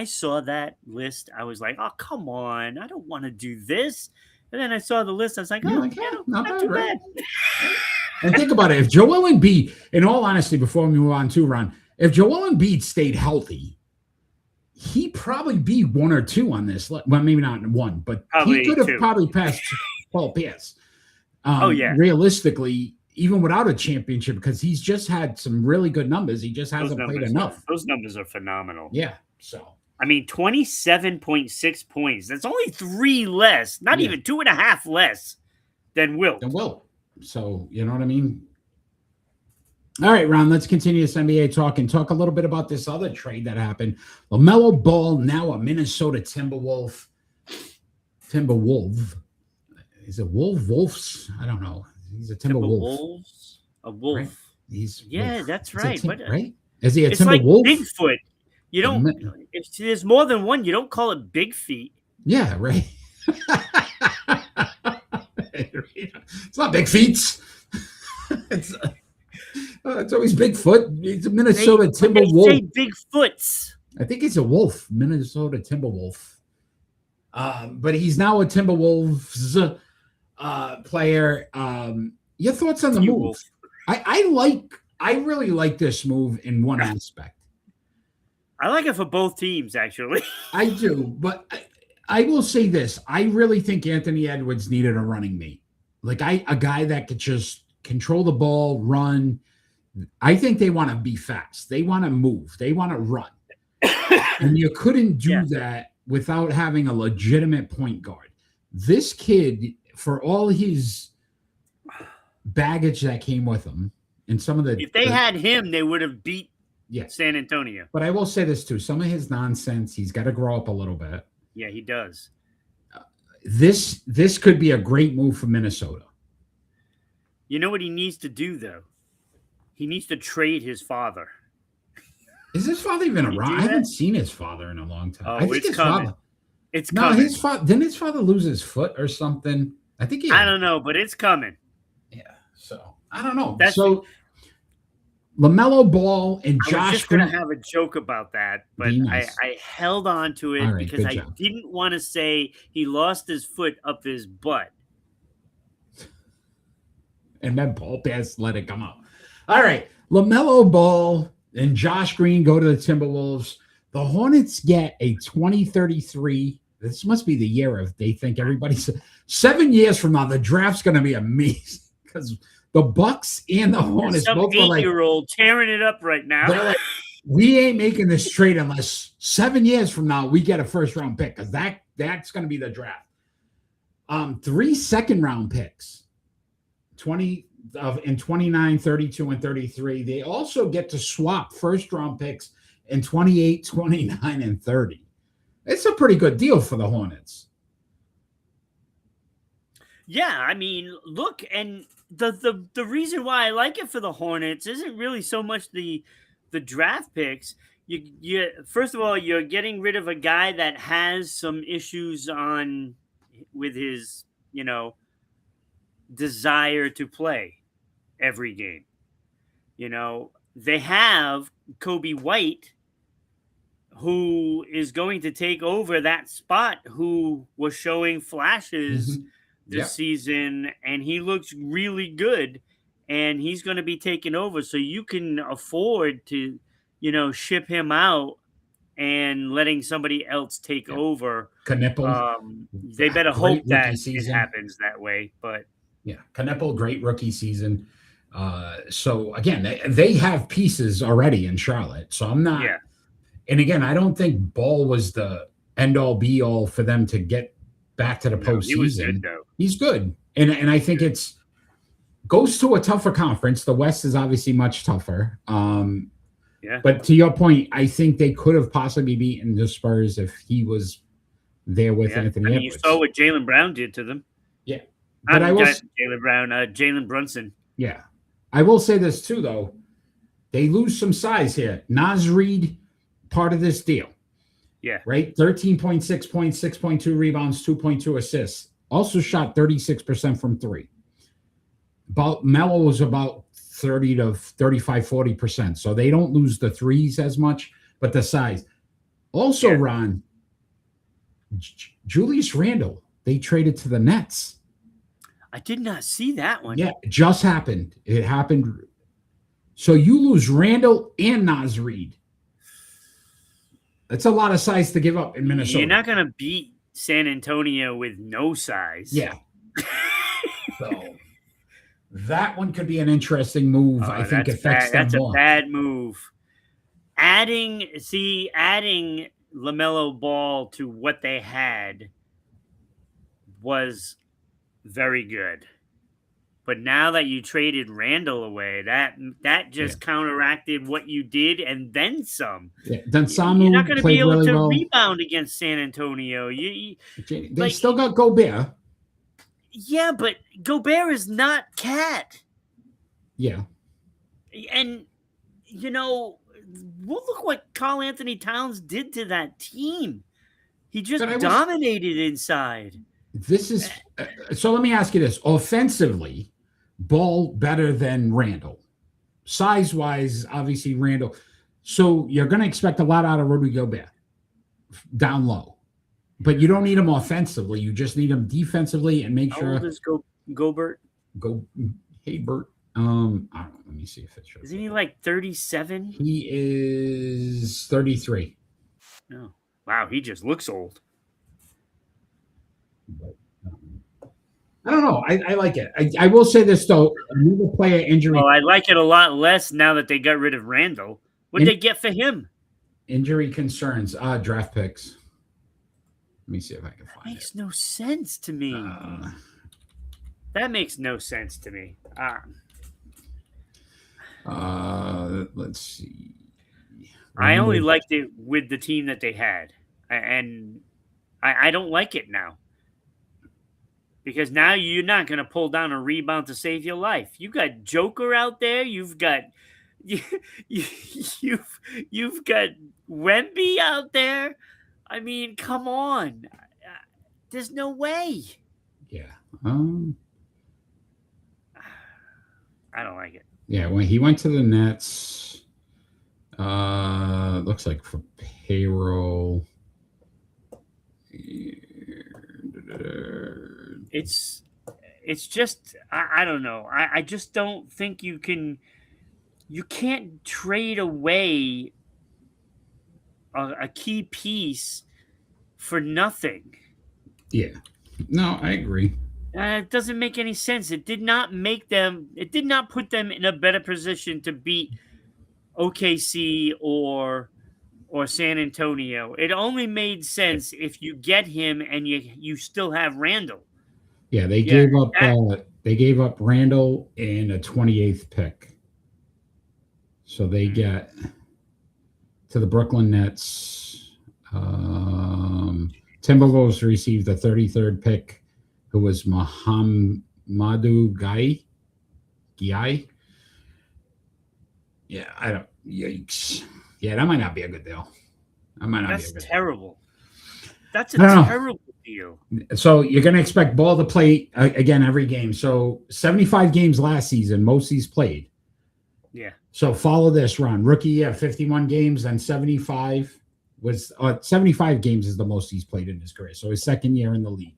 saw that list, I was like, "Oh, come on! I don't want to do this." And then I saw the list. I was like, "Oh, not too bad." And think about it. If Joel Embiid, in all honesty, before we move on to Ron, if Joel Embiid stayed healthy, he'd probably be 1 or 2 on this list. Well, maybe not 1, but he could have probably passed Paul Pierce. Realistically, even without a championship, because he's just had some really good numbers. He just hasn't played enough. Those numbers are phenomenal. Yeah. So, I mean, 27.6 points. That's only 3 less, not even 2.5 less than Wilt. So, you know what I mean? All right, Ron, let's continue this NBA talk and talk a little bit about this other trade that happened. LaMelo Ball, now a Minnesota Timberwolf. Is it Wolves? I don't know. He's a Timberwolf. A wolf. Right? He's that's right. Right? Is he a Timberwolf? Like Bigfoot. You don't. If there's more than one, you don't call it Big Feet. Yeah, right. It's not Big Feet. It's always Bigfoot. He's a Minnesota Timberwolf. They say Bigfoots. I think he's a wolf, Minnesota Timberwolf. But he's now a Timberwolves player. Your thoughts on the move? I really like this move in one aspect. I like it for both teams, actually. I do, but I will say this. I really think Anthony Edwards needed a running mate. Like a guy that could just control the ball, run. I think they want to be fast. They want to move. They want to run. And you couldn't do that without having a legitimate point guard. This kid, for all his baggage that came with him, and some of the... If they had him, they would have beat San Antonio. But I will say this, too. Some of his nonsense, he's got to grow up a little bit. Yeah, he does. This could be a great move for Minnesota. You know what he needs to do, though? He needs to trade his father. Is his father even around? I haven't seen his father in a long time. Oh, I think it's coming. It's coming. No, his father didn't his father lose his foot or something? I think he. I don't know, but it's coming. Yeah. So I don't know. LaMelo Ball and Josh. I was just going to have a joke about that, but nice. I held on to it because I didn't want to say he lost his foot up his butt. And then Paul Pierce let it come out. All right. LaMelo Ball and Josh Green go to the Timberwolves. The Hornets get a 2033. This must be the year of they think everybody's 7 years from now. The draft's going to be amazing because the Bucks and the Hornets Some both were like 8-year-old tearing it up right now. they're like, we ain't making this trade unless 7 years from now we get a first round pick because that's going to be the draft. 3 second-round picks, 20 in 29, 32, and 33. They also get to swap first-round picks in 28, 29, and 30. It's a pretty good deal for the Hornets. Yeah, I mean, look, and the reason why I like it for the Hornets isn't really so much the draft picks. You first of all, you're getting rid of a guy that has some issues with his, desire to play every game. They have Kobe White, who is going to take over that spot, who was showing flashes this season, and he looks really good, and he's going to be taking over. So you can afford to, ship him out and letting somebody else take over. Knippel, they better hope that it happens that way. But yeah, Knippel, great rookie season. So again, they have pieces already in Charlotte. So I'm not. Yeah. And again, I don't think Ball was the end all be all for them to get back to the postseason. He was good, though. He's good, and I think it's goes to a tougher conference. The West is obviously much tougher. But to your point, I think they could have possibly beaten the Spurs if he was there with Anthony Edwards. You saw what Jaylen Brown did to them. Yeah, but I will Jaylen Brown, Jalen Brunson. Yeah, I will say this too, though. They lose some size here. Naz Reid, part of this deal. Yeah. Right? 13.6 points, 6.2 rebounds, 2.2 assists. Also shot 36% from three. Melo was about 30 to 35, 40%. So they don't lose the threes as much, but the size. Also, Ron, Julius Randle, they traded to the Nets. I did not see that one. Yeah, it just happened. It happened. So you lose Randle and Naz Reid. That's a lot of size to give up in Minnesota. You're not going to beat San Antonio with no size. Yeah. So that one could be an interesting move. I think affects them more. That's a bad move. Adding LaMelo Ball to what they had was very good. But now that you traded Randall away, that just counteracted what you did and then some. Yeah. Then you're not going to be able to rebound against San Antonio. They still got Gobert. Yeah, but Gobert is not Cat. Yeah. And, look what Karl Anthony Towns did to that team. He just dominated inside. This is so let me ask you this. Offensively, Ball better than Randall. Size-wise, obviously Randall. So you're going to expect a lot out of Rudy Gobert down low. But you don't need him offensively. You just need him defensively and make sure. How old is Gobert? Hey, Bert. I don't know. Let me see if it shows. Isn't he like 37? He is 33. Oh, wow. He just looks old. But, I don't know. I like it. I will say this, though. Another player injury. Well, I like it a lot less now that they got rid of Randall. What did they get for him? Injury concerns. Draft picks. Let me see if I can find it. Makes no sense to me. That makes no sense to me. Let's see. I only liked it with the team that they had. And I don't like it now. Because now you're not going to pull down a rebound to save your life. You've got Joker out there. You've got you've got Wemby out there. I mean, come on. There's no way. Yeah. I don't like it. Yeah, when he went to the Nets, looks like for payroll. it's just I don't know. I just don't think you can't trade away a key piece for nothing. Yeah. No, I agree. It doesn't make any sense. It did not put them in a better position to beat OKC or San Antonio. It only made sense if you get him and you still have Randall. Yeah, they Yeah, gave up Randall and a 28th pick. So they get to the Brooklyn Nets. Timberwolves received the 33rd pick, who was Mohamedou Guy. Yeah, I don't. Yikes. Yeah, that might not be a good deal. That's terrible. That's a No. terrible deal. So you're going to expect Ball to play again every game. So 75 games last season, most he's played. Yeah. So follow this, Ron. Rookie year, 51 games, then 75 was 75 games is the most he's played in his career. So his second year in the league.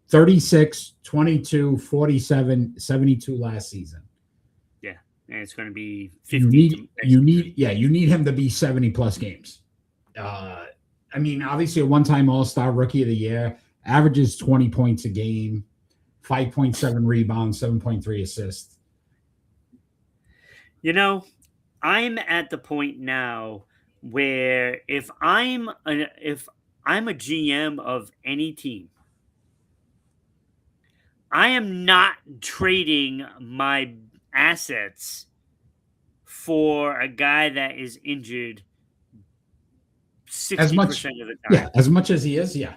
36, 22, 47, 72 last season. Yeah. And it's going to be 50. You need him to be 70 plus games. I mean, obviously a one-time All-Star Rookie of the Year, averages 20 points a game, 5.7 rebounds, 7.3 assists. You know, I'm at the point now where if I'm a GM of any team, I am not trading my assets for a guy that is injured 60% of the time. Yeah, as much as he is, yeah.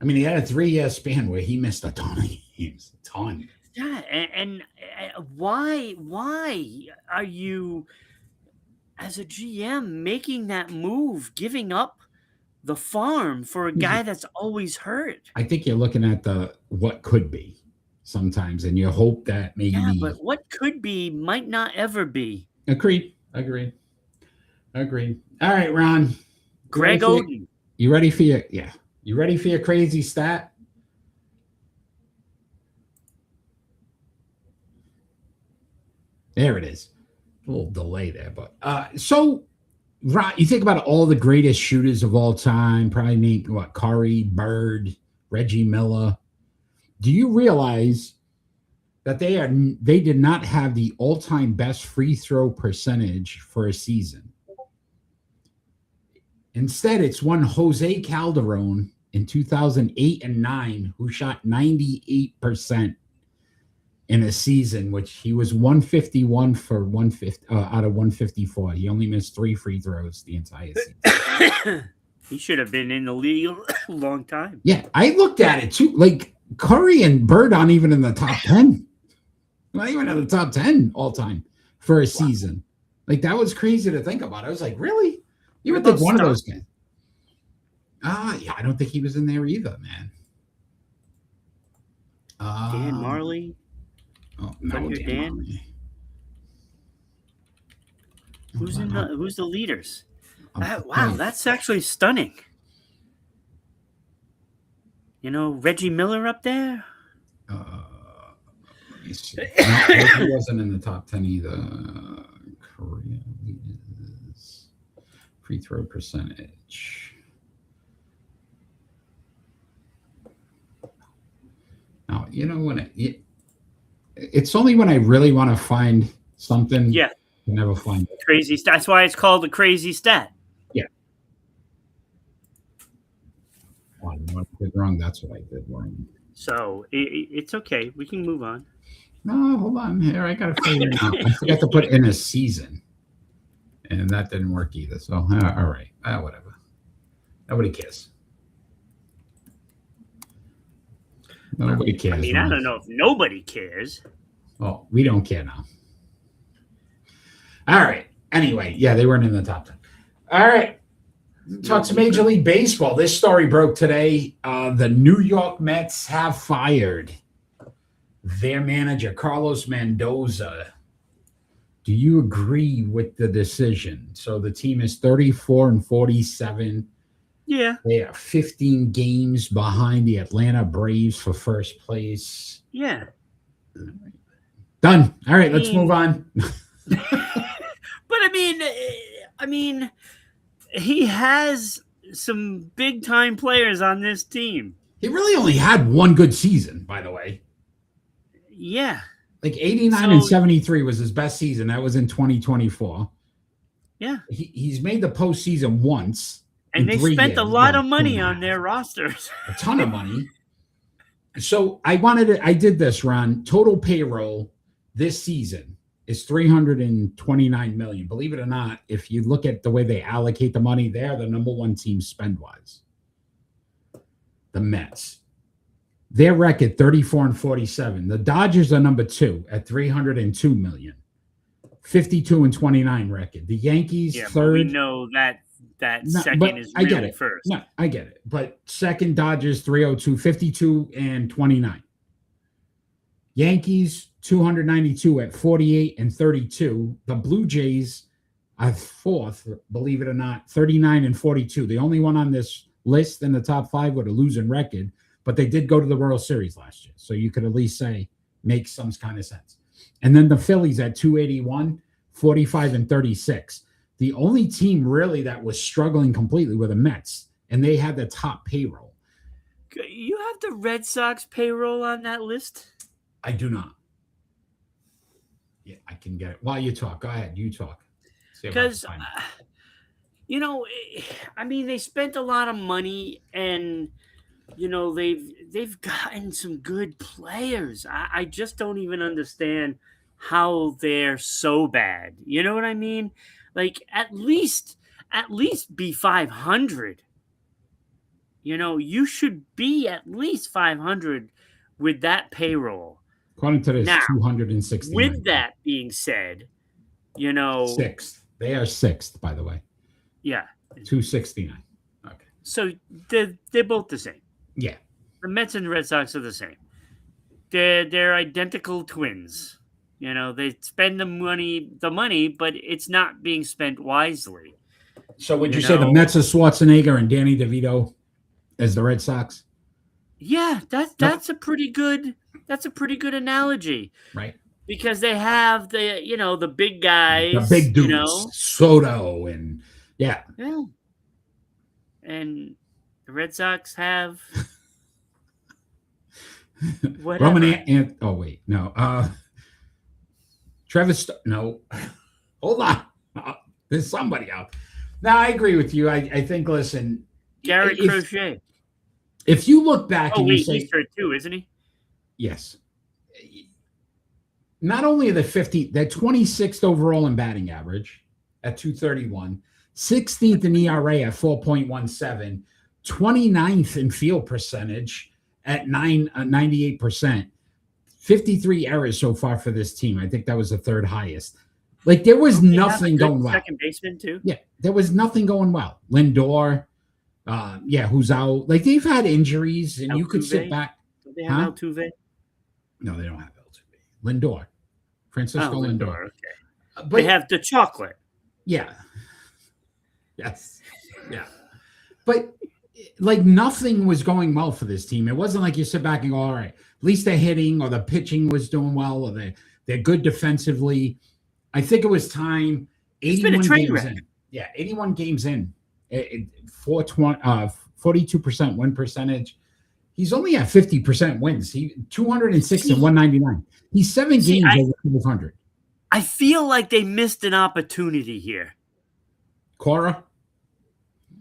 I mean, he had a 3-year span where he missed a ton of games. A ton. Yeah, and why are you, as a GM, making that move, giving up the farm for a guy that's always hurt? I think you're looking at what could be sometimes, and you hope that maybe. Yeah, but what could be might not ever be. Agreed. All right, Ron. Greg Oden. You ready for your crazy stat? There it is. A little delay there, but so Ron, you think about all the greatest shooters of all time, probably named Curry, Bird, Reggie Miller. Do you realize that they did not have the all-time best free throw percentage for a season? Instead, it's one Jose Calderon in 2008 and 9 who shot 98% in a season, which he was 151 for 150 out of 154. He only missed 3 free throws the entire season. He should have been in the league a long time. Yeah, I looked at it too. Like Curry and Bird aren't even in the top 10. Not even in the top 10 all time for a season. Like that was crazy to think about. I was like, really? You would think one of those guys. Yeah, I don't think he was in there either, man. Dan Marley. Oh, no, Dan. Marley. Who's the leaders? Wow, that's actually stunning. You know, Reggie Miller up there. Let me see. No, he wasn't in the top 10 either. Korea leaders. Free throw percentage. Now, you know when it's only when I really want to find something. Yeah. I never find it. Crazy stat. That's why it's called the crazy stat. Yeah. Oh, what I did wrong. That's what I did wrong. So it's okay. We can move on. No, hold on. Here, I got to figure it out. I forgot to put in a season. And that didn't work either. So, all right. Whatever. Nobody cares. Nobody cares. I mean, I don't know if nobody cares. Well, we don't care now. All right. Anyway, yeah, they weren't in the top 10. All right. Talk to Major League Baseball. This story broke today. The New York Mets have fired their manager, Carlos Mendoza. Do you agree with the decision? So the team is 34 and 47. Yeah. They are 15 games behind the Atlanta Braves for first place. Yeah. Done. All right, let's move on. But I mean, he has some big time players on this team. He really only had one good season, by the way. Yeah. Like 89 and 73 was his best season. That was in 2024. Yeah. He's made the postseason once. And they spent a lot of money on their rosters. A ton of money. So I did this, Ron. Total payroll this season is $329 million. Believe it or not, if you look at the way they allocate the money, they're the number one team spend-wise. The Mets. Their record 34 and 47. The Dodgers are number 2 at $302 million. 52 and 29 record. The Yankees third. We know that second is really first. No, I get it. But second, Dodgers 302, 52 and 29. Yankees 292 at 48 and 32. The Blue Jays are fourth, believe it or not, 39 and 42. The only one on this list in the top 5 with a losing record, but they did go to the World Series last year. So you could at least say makes some kind of sense. And then the Phillies at 281, 45 and 36. The only team really that was struggling completely were the Mets, and they had the top payroll. You have the Red Sox payroll on that list? I do not. Yeah, I can get it. While you talk, go ahead. You talk. Because, they spent a lot of money, and they've gotten some good players. I just don't even understand how they're so bad. You know what I mean? Like at least be 500. You should be at least 500 with that payroll. According to this, now, 260. With that being said, sixth. They are sixth, by the way. Yeah. 269. Okay. So they're both the same. Yeah. The Mets and the Red Sox are the same. They're identical twins. They spend the money, but it's not being spent wisely. So would you say the Mets are Schwarzenegger and Danny DeVito as the Red Sox? Yeah, that's a pretty good analogy. Right. Because they have the big guys, the big dudes, Soto and yeah. And the Red Sox have whatever. Oh wait, no. No. Hold on. There's somebody out. No, I agree with you. I think. Listen, Garrett Crochet. If you look back, and you say, he's hurt too, isn't he? Yes. Not only are they 50, they're 26th overall in batting average at 231, 16th in ERA at 4.17, 29th in field percentage at 98%, 53 errors so far for this team. I think that was the third highest. Like there was nothing going well. Second baseman too. Yeah, there was nothing going well. Lindor, who's out. Like they've had injuries, and you could sit back. Do they have Altuve? No, they don't have Altuve. Lindor. Francisco Lindor. Okay. But they have the chocolate. Yeah. Yes. Yeah. But like nothing was going well for this team. It wasn't like you sit back and go, all right, at least they're hitting or the pitching was doing well or they're good defensively. I think it was time. 81 games in. Yeah, 81 games in. 42% win percentage. He's only at 50% wins. He 206 and 199. He's 7 games over 500. I feel like they missed an opportunity here. Cora?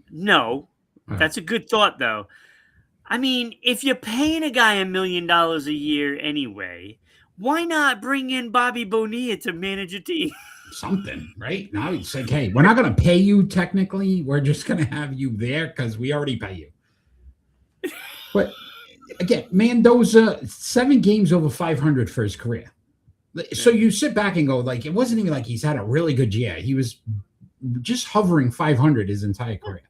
No. That's a good thought, though. I mean, if you're paying a guy $1 million a year anyway, why not bring in Bobby Bonilla to manage a team? Something, right? Now it's like, hey, we're not going to pay you technically. We're just going to have you there because we already pay you. But again, Mendoza, 7 games over 500 for his career. So you sit back and go, like, it wasn't even like he's had a really good year. He was just hovering 500 his entire career.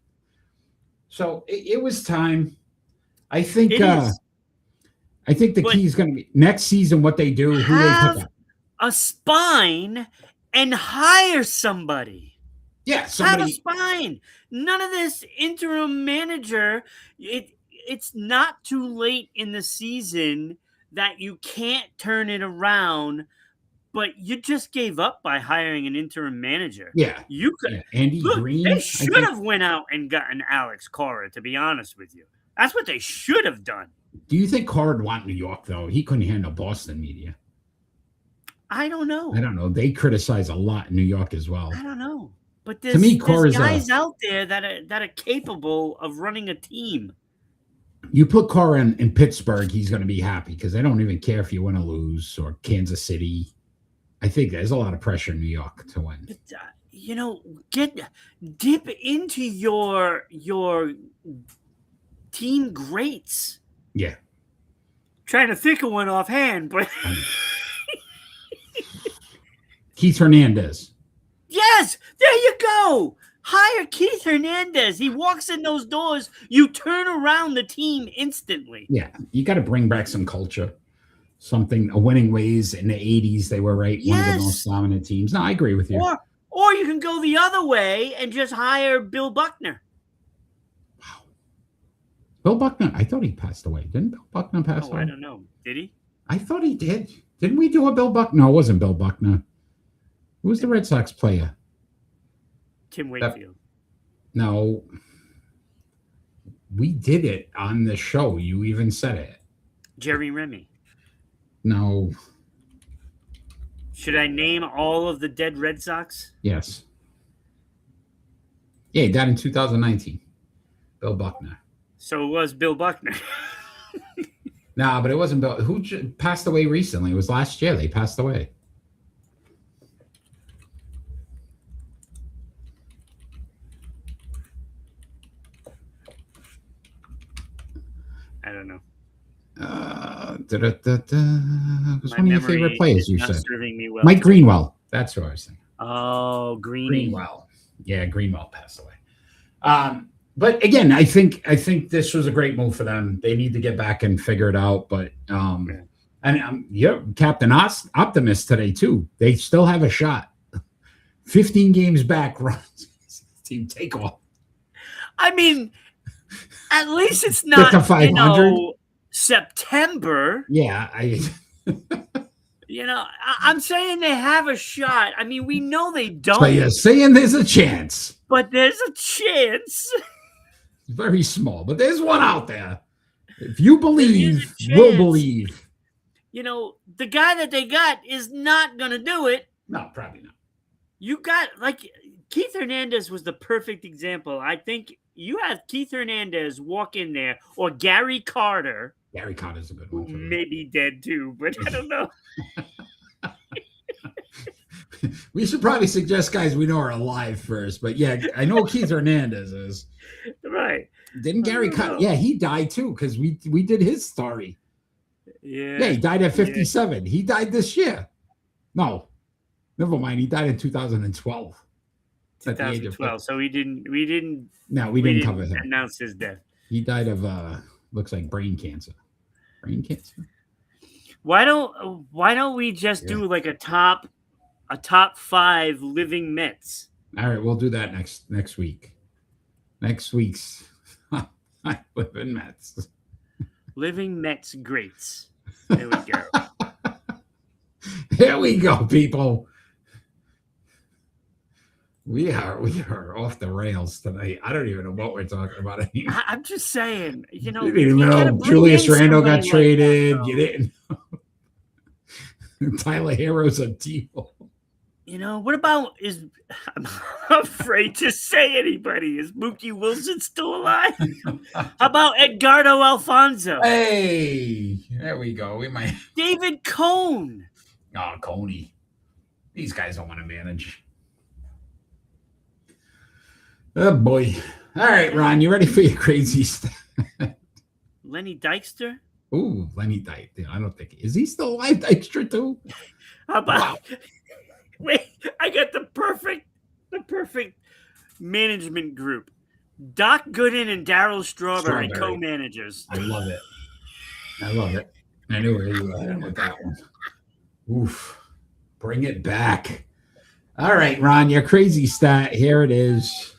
So it was time. I think the key is going to be next season what they do. Who they pick up. A spine and hire somebody. Yeah, Have a somebody. spine. None of this interim manager. It's not too late in the season that you can't turn it around, but you just gave up by hiring an interim manager. Yeah, You could yeah. Andy look. Green. They I should think. have went out and gotten Alex Cora. To be honest with you, that's what they should have done. Do you think Carr would want New York though? He couldn't handle Boston media. I don't know. I don't know. They criticize a lot in New York as well. I don't know. But To me, Carr there's is guys out there that are capable of running a team. You put Carr in Pittsburgh, he's going to be happy because they don't even care if you win or lose, or Kansas City. I think there's a lot of pressure in New York to win. But, dip into your team greats. Yeah. Trying to think of one offhand, but Keith Hernandez. yes, there you go. Hire Keith Hernandez. He walks in those doors. You turn around the team instantly. Yeah, you got to bring back some culture, something. A winning ways in the '80s, they were one of the most dominant teams. No, I agree with you. Or you can go the other way and just hire Bill Buckner. Wow, Bill Buckner. I thought he passed away. Didn't Bill Buckner pass away? I don't know. Did he? I thought he did. Didn't we do a Bill Buckner? No, it wasn't Bill Buckner. Who was the Red Sox player? Tim Wakefield. No, we did it on the show. You even said it. Jerry Remy. No. Should I name all of the dead Red Sox? Yes. Yeah, he died in 2019. Bill Buckner. So it was Bill Buckner. No, but it wasn't Bill. Who passed away recently? It was last year they passed away. I don't know. It was one of your favorite players, you said. Serving me well. Mike Greenwell. That's who I was thinking. Oh, Greenwell. Yeah, Greenwell passed away. But again, I think this was a great move for them. They need to get back and figure it out. But and you're Captain Optimist today too. They still have a shot. 15 games back, runs team take off. I mean, at least it's not 500. September. Yeah, I'm saying they have a shot. I mean, we know they don't. So you're saying there's a chance. But there's a chance. It's very small, but there's one out there. If you believe, we'll believe. The guy that they got is not going to do it. No, probably not. You got, Keith Hernandez was the perfect example. I think you have Keith Hernandez walk in there, or Gary Carter. Gary Carter's a good one. Who may be dead too, but I don't know. We should probably suggest guys we know are alive first. But yeah, I know Keith Hernandez is. Right. Didn't Gary Carter? Yeah, he died too because we did his story. Yeah. Yeah, he died at 57. Yeah. He died this year. No, never mind. He died in 2012. 2012. So we didn't cover him. Announce his death. He died of looks like brain cancer. Brain cancer. Why don't we just do like a top 5 living Mets? All right, we'll do that next week. Next week's living Mets. Living Mets greats. There we go. Here we go, people. We are off the rails tonight. I don't even know what we're talking about anymore. I'm just saying, you didn't even know Julius Randle got traded. You didn't know. Tyler Hero's a deal. What about I'm afraid to say anybody. Is Mookie Wilson still alive? How about Edgardo Alfonso? Hey, there we go. We might. David Cone. Oh, Coney. These guys don't want to manage. Oh, boy. All right, Ron, you ready for your crazy stuff? Lenny Dykstra? Ooh, Lenny Dykstra. I don't think. Is he still alive, Dykstra, too? How about... Wow. Wait, I got the perfect management group. Doc Gooden and Darryl Strawberry co-managers. I love it. I knew where you were with that one. Oof. Bring it back. All right, Ron, your crazy stat. Here it is.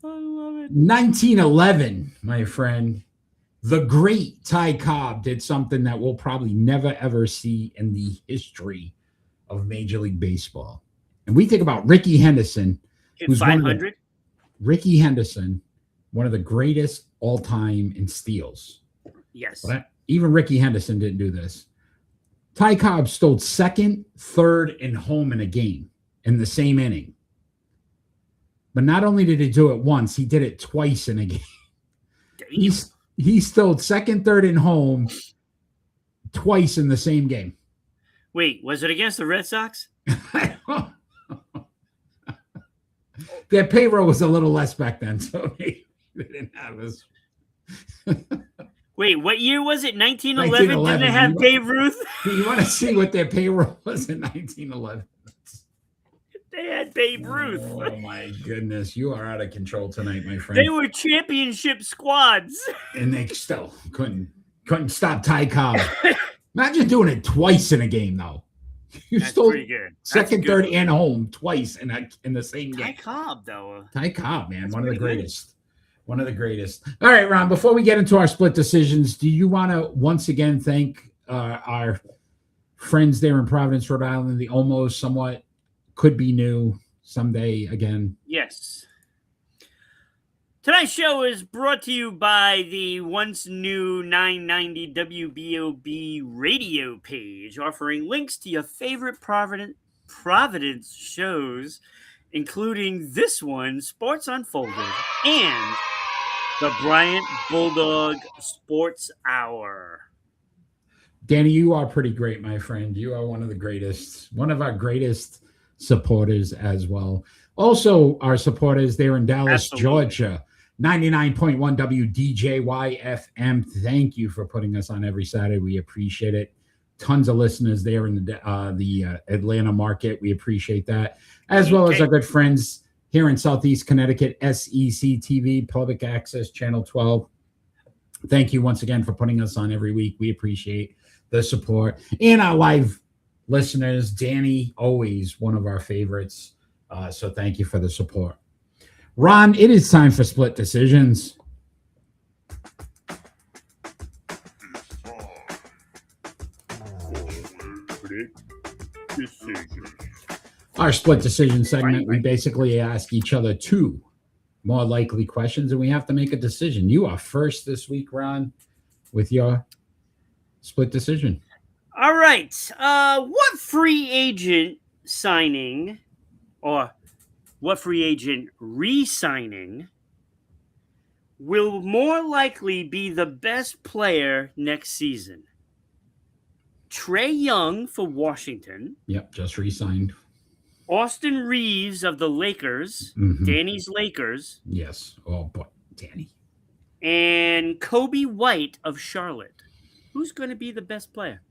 I love it. 1911, my friend. The great Ty Cobb did something that we'll probably never, ever see in the history of Major League Baseball. And we think about Ricky Henderson, Hit who's one of the, 500. Ricky Henderson, one of the greatest all time in steals. Yes. But even Ricky Henderson didn't do this. Ty Cobb stole second, third, and home in a game in the same inning. But not only did he do it once, he did it twice in a game. Damn. He stole second, third, and home twice in the same game. Wait, was it against the Red Sox? Their payroll was a little less back then, so they didn't have this. Wait, what year was it? 1911? 1911. Didn't they have Babe Ruth? You want to see what their payroll was in 1911? They had Babe Ruth. Oh my goodness, you are out of control tonight, my friend. They were championship squads. And they still couldn't stop Ty Cobb. Imagine doing it twice in a game, though. You That's stole pretty good. second, That's third, good. and home twice in the same Ty game. Cobb, though. Ty Cobb, man, That's one of the pretty good. greatest. One of the greatest. All right, Ron, before we get into our split decisions, do you want to once again thank our friends there in Providence, Rhode Island, the almost somewhat could be new someday again? Yes. Tonight's show is brought to you by the once new 990 WBOB radio page, offering links to your favorite Providence shows, including this one, Sports Unfolded, and the Bryant Bulldog Sports Hour. Danny, you are pretty great, my friend. You are one of our greatest supporters as well. Also, our supporters there in Dallas, Absolutely. Georgia, 99.1 WDJY FM. Thank you for putting us on every Saturday. We appreciate it. Tons of listeners there in the Atlanta market. We appreciate that. As well as our good friends here in Southeast Connecticut, S6E26 Public Access Channel 12. Thank you once again for putting us on every week. We appreciate the support. And our live listeners, Danny, always one of our favorites. So thank you for the support. Ron, it is time for split decisions. Our split decision segment, we basically ask each other two more likely questions, and we have to make a decision. You are first this week, Ron, with your split decision. All right. What free agent signing or what free agent re-signing will more likely be the best player next season? Trae Young for Washington, Yep, just re-signed. Austin Reeves of the Lakers, Mhm. Danny's Lakers, Yes. Oh, boy, Danny. and Kobe White of Charlotte. Who's going to be the best player?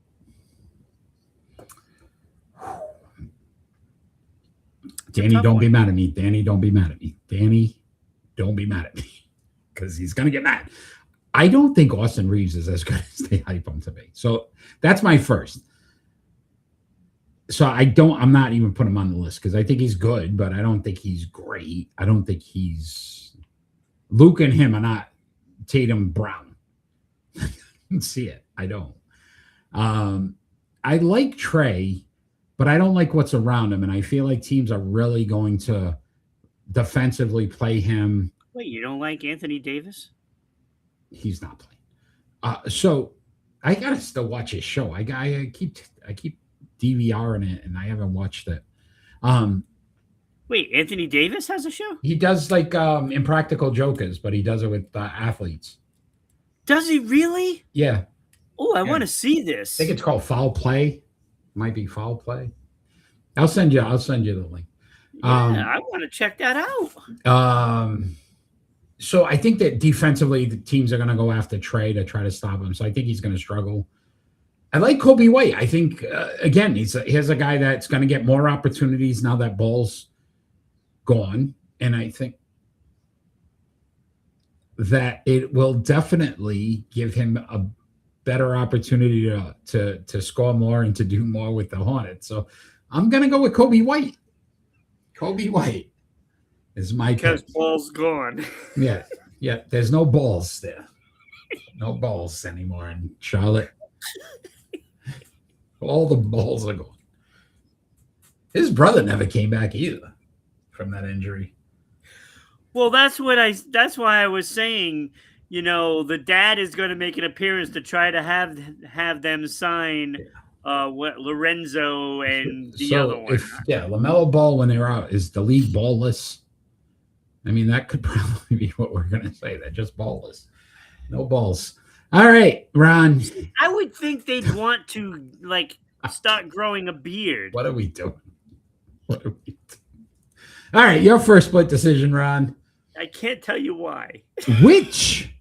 Danny, tough don't one. be mad at me. Danny, don't be mad at me. Danny, don't be mad at me because he's going to get mad. I don't think Austin Reeves is as good as they hype him to be. So that's my first. So I'm not even putting him on the list because I think he's good, but I don't think he's great. I don't think Luke and him are not Tatum Brown. See it. I don't. I like Trae, but I don't like what's around him. And I feel like teams are really going to defensively play him. Wait, you don't like Anthony Davis? He's not playing. So I got to still watch his show. I keep DVRing it and I haven't watched it. Wait, Anthony Davis has a show? He does like Impractical Jokers, but he does it with athletes. Does he really? Yeah. Oh, I Yeah. want to see this. I think it's called Foul Play. Might be Foul Play. I'll send you the link. I want to check that out. So I think that defensively the teams are going to go after Trae to try to stop him. So I think he's going to struggle. I like Kobe White. I think again he's a guy that's going to get more opportunities now that Ball's gone, and I think that it will definitely give him a better opportunity to score more and to do more with the Hornets. So I'm going to go with Kobe White. Kobe White is my Because pick. Paul's gone. Yeah. There's no balls there. No balls anymore in Charlotte. All the balls are gone. His brother never came back either from that injury. Well, that's why I was saying, the dad is going to make an appearance to try to have them sign Lorenzo and the other one. LaMelo Ball when they're out, is the league ballless? I mean, that could probably be what we're going to say. They're just ballless. No balls. All right, Ron. I would think they'd want to, start growing a beard. What are we doing? All right, your first split decision, Ron. I can't tell you why. Which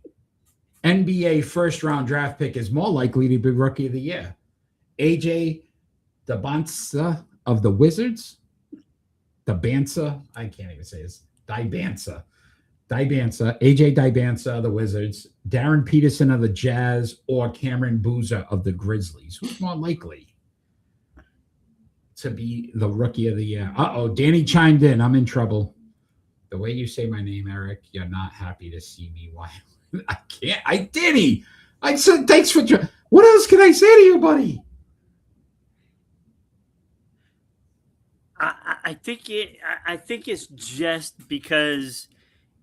NBA first-round draft pick is more likely to be Rookie of the Year? AJ Dabansa of the Wizards? Dabansa? I can't even say this. Dibansa. AJ Dibansa of the Wizards, Darren Peterson of the Jazz, or Cameron Boozer of the Grizzlies? Who's more likely to be the Rookie of the Year? Danny chimed in. I'm in trouble. The way you say my name, Eric, you're not happy to see me. Why? I can't. Danny, I said thanks for. What else can I say to you, buddy? I think it's just because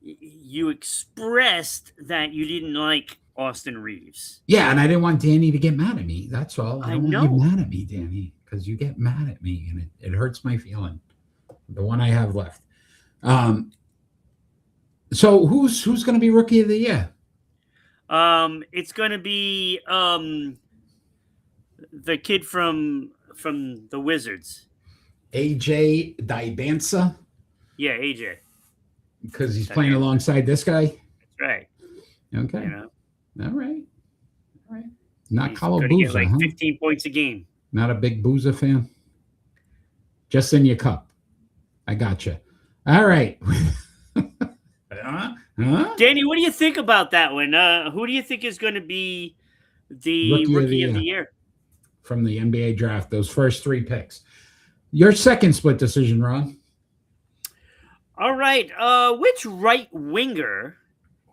you expressed that you didn't like Austin Reeves. Yeah, and I didn't want Danny to get mad at me. That's all. I don't know. want you mad at me, Danny, because you get mad at me, and it hurts my feeling. The one I have left. So who's going to be Rookie of the Year? It's going to be the kid from the Wizards. AJ Dibansa? Yeah, AJ. Because he's playing alongside this guy? That's right. Okay. All right. Not Kyle Boozer, Boozer, huh? 15 points a game. Not a big Boozer fan? Just in your cup. I gotcha. All right. Danny, what do you think about that one? Who do you think is going to be the Rookie of the Year? From the NBA draft, those first three picks. Your second split decision, Ron. All right. Which right winger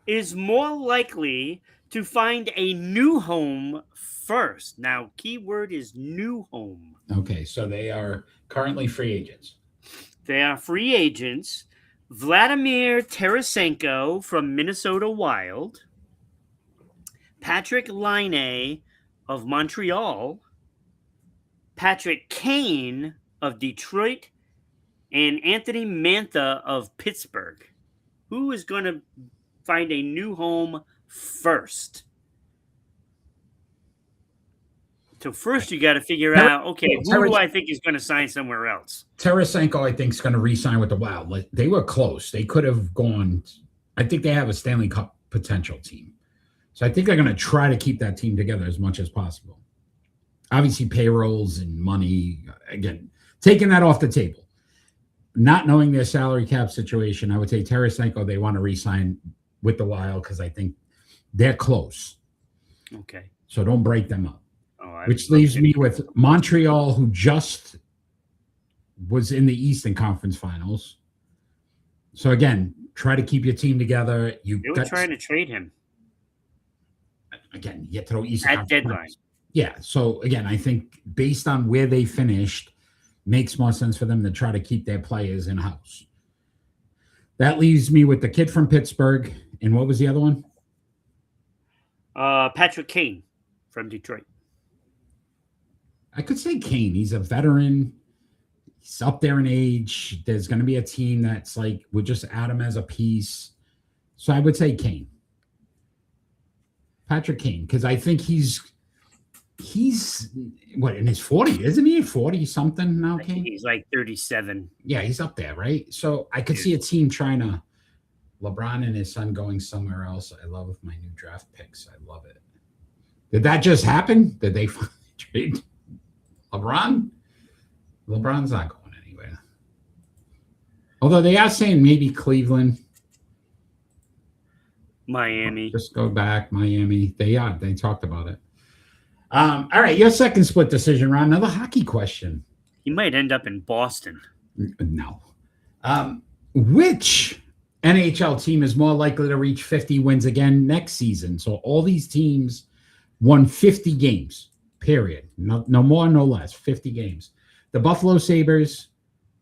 is more likely to find a new home first? Now, keyword is new home. Okay, so they are currently free agents. They are free agents. Vladimir Tarasenko from Minnesota Wild, Patrick Laine of Montreal, Patrick Kane of Detroit, and Anthony Mantha of Pittsburgh. Who is going to find a new home first? So first you got to figure out, okay, who do I think is going to sign somewhere else? Tarasenko, I think, is going to re-sign with the Wild. Like, they were close. They could have gone. I think they have a Stanley Cup potential team. So I think they're going to try to keep that team together as much as possible. Obviously, payrolls and money, again, taking that off the table. Not knowing their salary cap situation, I would say Tarasenko, they want to re-sign with the Wild because I think they're close. Okay. So don't break them up. Which leaves me with Montreal, who just was in the Eastern Conference Finals. So again, try to keep your team together. They were trying to trade him. Again, you throw Eastern at Conference deadline. Finals. Yeah. So again, I think based on where they finished, makes more sense for them to try to keep their players in house. That leaves me with the kid from Pittsburgh, and what was the other one? Patrick Kane from Detroit. I could say Kane. He's a veteran. He's up there in age. There's going to be a team that's like, we'll just add him as a piece. So I would say Kane. Patrick Kane, because I think he's what, in his 40s, isn't he? 40 something now, Kane? He's like 37. Yeah, he's up there, right? So I could see a team trying to, LeBron and his son going somewhere else. I love my new draft picks. I love it. Did that just happen? Did they finally trade LeBron? LeBron's not going anywhere. Although they are saying maybe Cleveland. Miami. Just go back, Miami. They talked about it. All right, your second split decision, Ron. Another hockey question. He might end up in Boston. No. Which NHL team is more likely to reach 50 wins again next season? So all these teams won 50 games, period. No more, no less. 50 games. The Buffalo Sabres,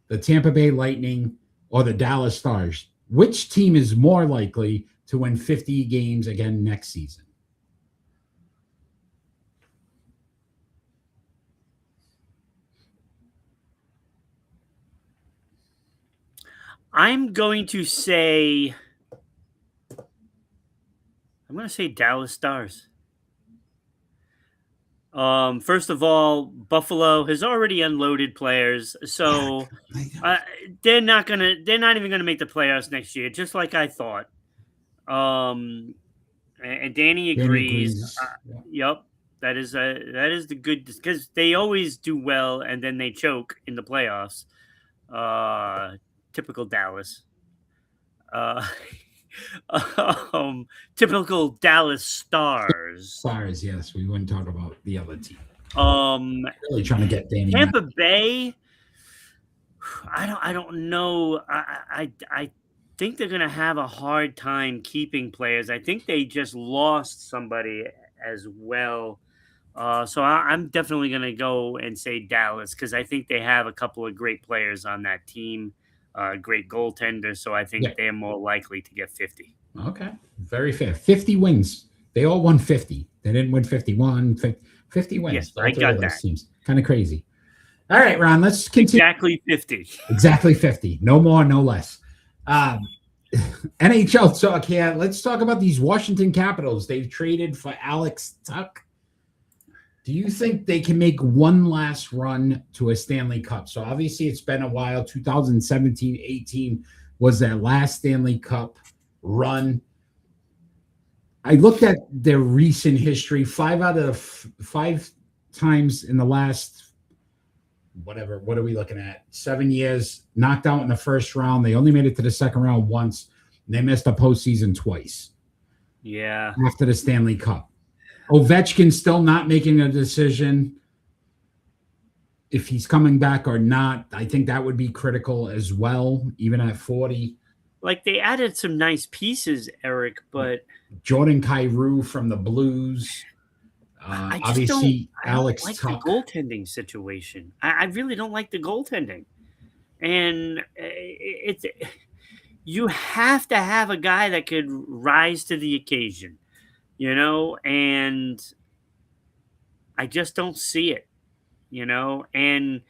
the Tampa Bay Lightning, or the Dallas Stars. Which team is more likely to win 50 games again next season? I'm going to say Dallas Stars. First of all, Buffalo has already unloaded players, so they're not even gonna make the playoffs next year, just like I thought. And Danny agrees. Yep, that is the good, because they always do well and then they choke in the playoffs. Typical Dallas. Uh, typical Dallas Stars. Stars, yes. We wouldn't talk about the other team. Really trying to get Danny. Tampa Bay. I don't know. I think they're gonna have a hard time keeping players. I think they just lost somebody as well. So I'm definitely gonna go and say Dallas, because I think they have a couple of great players on that team. Great goaltender, so I think they're more likely to get 50. Okay, very fair. 50 wins. They all won 50. They didn't win 51. 50 wins. Yes, I got that. Seems kind of crazy. All right, Ron, let's continue. Exactly 50. Exactly 50. No more, no less. NHL talk here. Let's talk about these Washington Capitals. They've traded for Alex Tuck. Do you think they can make one last run to a Stanley Cup? So obviously it's been a while. 2017-18 was their last Stanley Cup run. I looked at their recent history. 5 out of 5 times in the last, what are we looking at? 7 years, knocked out in the first round. They only made it to the second round once. And they missed the postseason twice. Yeah. After the Stanley Cup. Ovechkin still not making a decision if he's coming back or not. I think that would be critical as well, even at 40. Like, they added some nice pieces, Eric, but Jordan Kyrou from the Blues. Obviously, Alex like Tuck. The goaltending situation. I really don't like the goaltending, and you have to have a guy that could rise to the occasion. And I just don't see it, and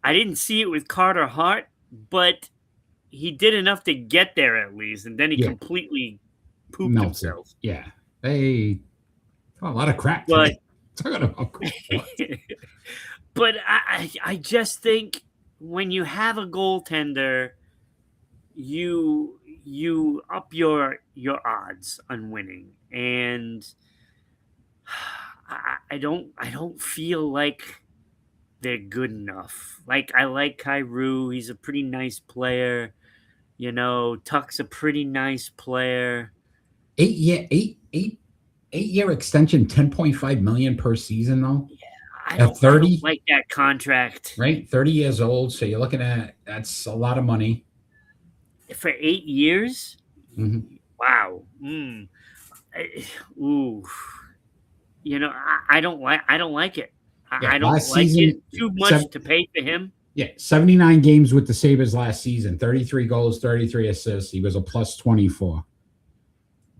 I didn't see it with Carter Hart, but he did enough to get there at least, and then he completely pooped himself. Yeah. A lot of crap. But, talking about crap. But I just think when you have a goaltender, you up your odds on winning. And I don't feel like they're good enough. Like, I like Kyrou. He's a pretty nice player. Tuck's a pretty nice player. 8-year extension, $10.5 million per season, though. Yeah, I don't like that contract. Right, 30 years old. So you're looking at, that's a lot of money for 8 years. Mm-hmm. Wow. Ooh. I don't like it. I don't like season, it too much to pay for him. Yeah, 79 games with the Sabres last season, 33 goals, 33 assists. He was a plus 24.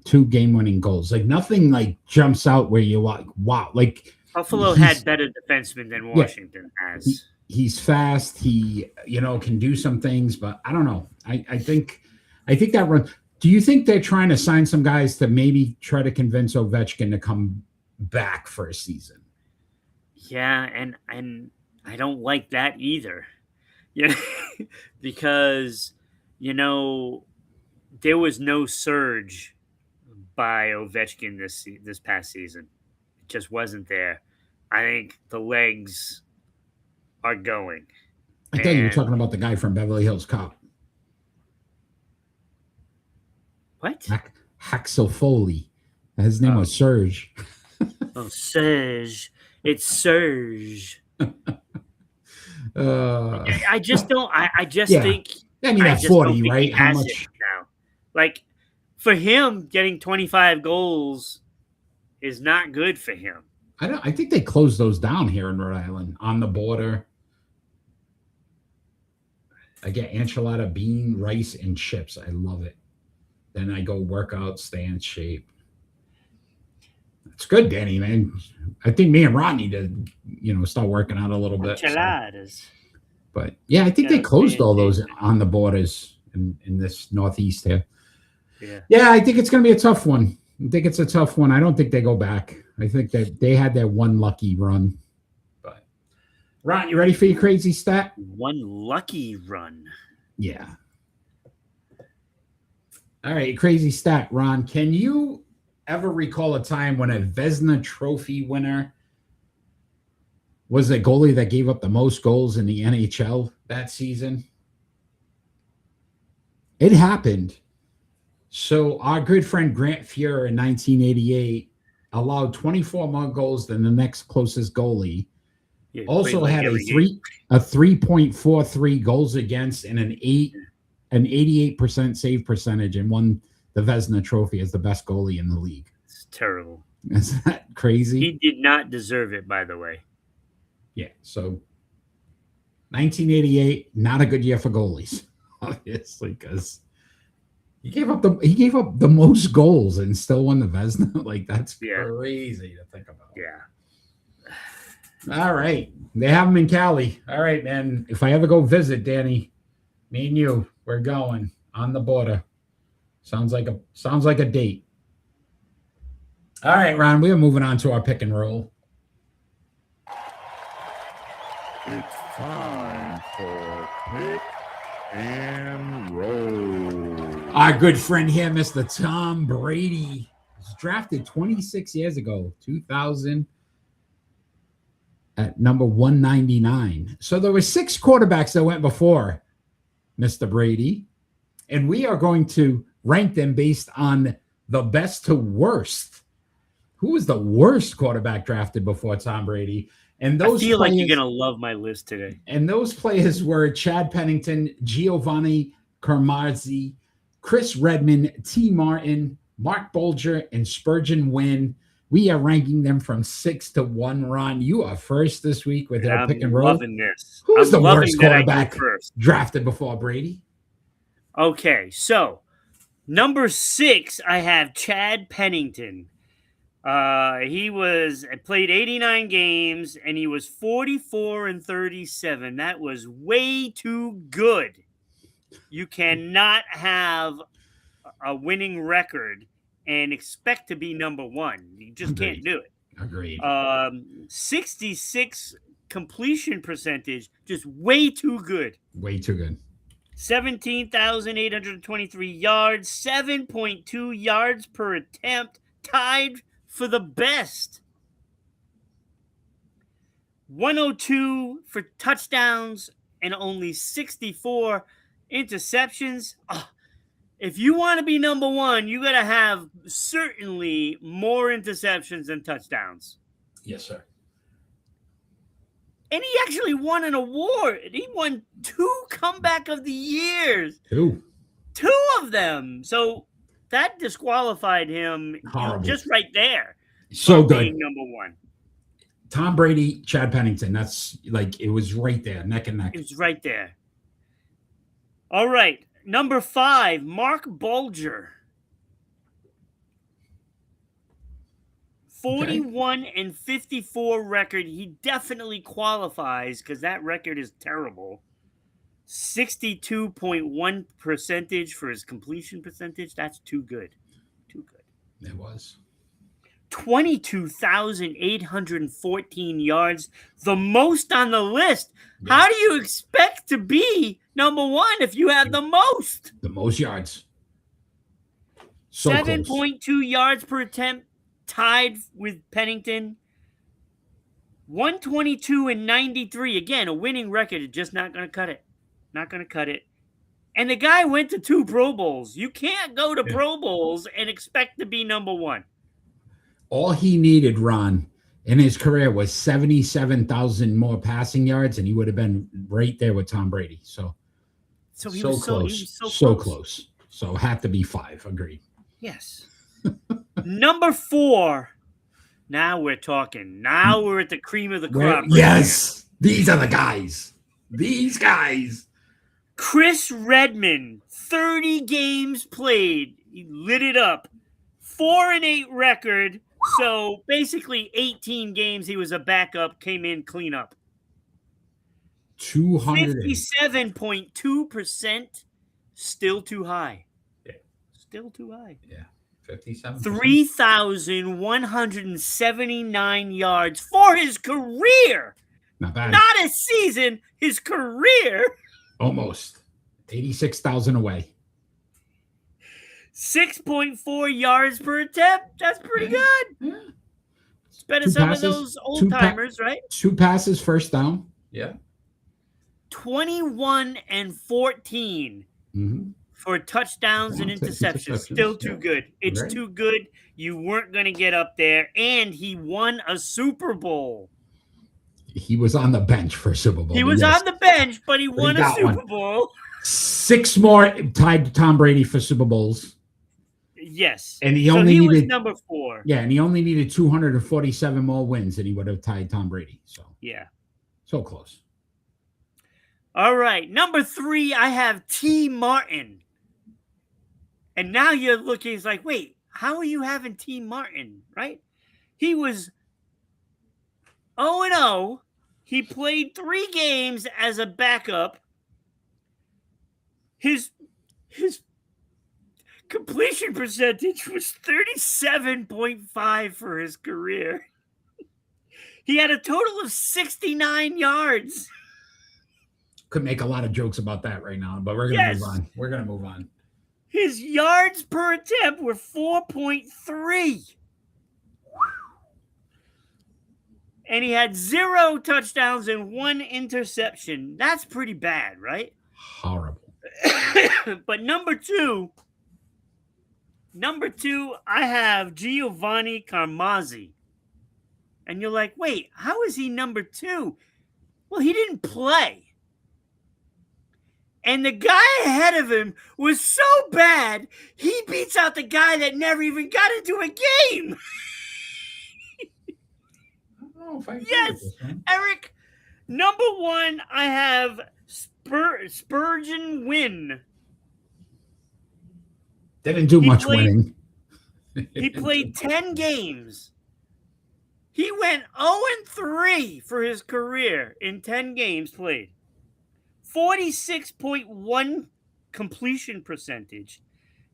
2 game-winning goals. Like, nothing like jumps out where you're like, wow. Like, Buffalo had better defensemen than Washington has. He's fast. He, can do some things, but I don't know. I think that run. Do you think they're trying to sign some guys to maybe try to convince Ovechkin to come back for a season? Yeah, and I don't like that either. Because there was no surge by Ovechkin this past season. It just wasn't there. I think the legs are going. I thought you were talking about the guy from Beverly Hills Cop. What? Haxel Foley. His name was Serge. Oh, Serge. It's Serge. I just don't. I just think I mean, I at just don't 40, think right? he How has much? it now. Like, for him, getting 25 goals is not good for him. I think they closed those down here in Rhode Island on the border. I get enchilada, bean, rice, and chips. I love it. Then I go work out, stay in shape. It's good, Danny, man. I think me and Ron need to, start working out a little bit. So. Enchiladas. But yeah, I think they Gotta closed stay in all those shape. on the borders in this Northeast here. Yeah. Yeah, I think it's going to be a tough one. I think it's a tough one. I don't think they go back. I think that they had that one lucky run. But Ron, you ready for your crazy stat? One lucky run. Yeah. All right, crazy stat, Ron. Can you ever recall a time when a Vezina Trophy winner was the goalie that gave up the most goals in the NHL that season? It happened. So our good friend Grant Fuhrer in 1988 allowed 24 more goals than the next closest goalie. Yeah, Also played had every game. a 3.43 goals against and an 88% save percentage, and won the Vezina Trophy as the best goalie in the league. It's terrible. Is that crazy? He did not deserve it, by the way. Yeah. So 1988, not a good year for goalies, obviously, because he gave up the most goals and still won the Vezina. Like, that's crazy to think about. Yeah. All right. They have him in Cali. All right, man. If I ever go visit, Danny, me and you, we're going on the border. Sounds like a date. All right, Ron, we are moving on to our pick and roll. It's time for pick and roll. Our good friend here, Mr. Tom Brady, was drafted 26 years ago, 2000, at number 199. So there were 6 quarterbacks that went before Mr. Brady, and we are going to rank them based on the best to worst. Who was the worst quarterback drafted before Tom Brady? And those I feel like players, you're going to love my list today. And those players were Chad Pennington, Giovanni Carmazzi, Chris Redman, T. Martin, Mark Bolger, and Spurgeon Wynn. We are ranking them from 6 to 1. Ron, you are first this week with our pick and roll. I'm loving this. Who was the loving worst that I go quarterback first. drafted before Brady? Okay, so number 6, I have Chad Pennington. He played 89 games and he was 44-37. That was way too good. You cannot have a winning record and expect to be number 1. You just can't do it. Agreed. 66 completion percentage, just way too good. Way too good. 17,823 yards, 7.2 yards per attempt, tied for the best. 102 for touchdowns and only 64 interceptions. If you want to be number 1, you got to have certainly more interceptions than touchdowns. Yes, sir. And he actually won an award. He won 2 comeback of the years. 2 of them. So that disqualified him just right there. So good. Being number 1. Tom Brady, Chad Pennington. That's like, it was right there, neck and neck. It was right there. All right. Number 5, Mark Bolger. 41-54 record. He definitely qualifies because that record is terrible. 62.1 percentage for his completion percentage. That's too good. Too good. It was. 22,814 yards, the most on the list. Yeah. How do you expect to be number 1 if you have the most? The most yards. So 7.2 yards per attempt, tied with Pennington. 122-93. Again, a winning record is just not going to cut it. Not going to cut it. And the guy went to 2 Pro Bowls. You can't go to Pro Bowls and expect to be number 1. All he needed, Ron, in his career was 77,000 more passing yards, and he would have been right there with Tom Brady. So So he so was close. he was so close. So had to be 5. Agreed. Yes. Number 4. Now we're talking. Now we're at the cream of the crop. Yes. These are the guys. These guys. Chris Redmond, 30 games played. He lit it up. 4-8 record. So basically 18 games he was a backup, came in cleanup. 57.2%. Still too high. Yeah. Still too high. Yeah. 57. 3,179 yards for his career. Not bad. Not a season, his career. Almost 86,000 away. 6.4 yards per attempt. That's pretty good. Yeah. It's better Two some passes, of those old timers, right? 2 passes, first down. Yeah. 21 and 14 for touchdowns and interceptions. Still too good. It's too good. You weren't going to get up there. And he won a Super Bowl. He was on the bench for Super Bowl. He was on the bench, but he won a Super Bowl. 6 more tied to Tom Brady for Super Bowls. Yes. And he only was needed number 4. Yeah, and he only needed 247 more wins and he would have tied Tom Brady. So yeah. So close. All right. Number 3, I have T. Martin. And now you're looking, it's like, wait, how are you having T. Martin, right? He was 0-0. He played 3 games as a backup. His completion percentage was 37.5 for his career. He had a total of 69 yards. Could make a lot of jokes about that right now, but we're going to move on. We're going to move on. His yards per attempt were 4.3. And he had 0 touchdowns and 1 interception. That's pretty bad, right? Horrible. But number two, I have Giovanni Carmazzi. And you're like, wait, how is he number 2? Well, he didn't play. And the guy ahead of him was so bad, he beats out the guy that never even got into a game. Yes, Eric. Number 1, I have Spurgeon Wynn. Didn't do much winning. He played 10 games. He went 0-3 for his career in 10 games played. 46.1 completion percentage.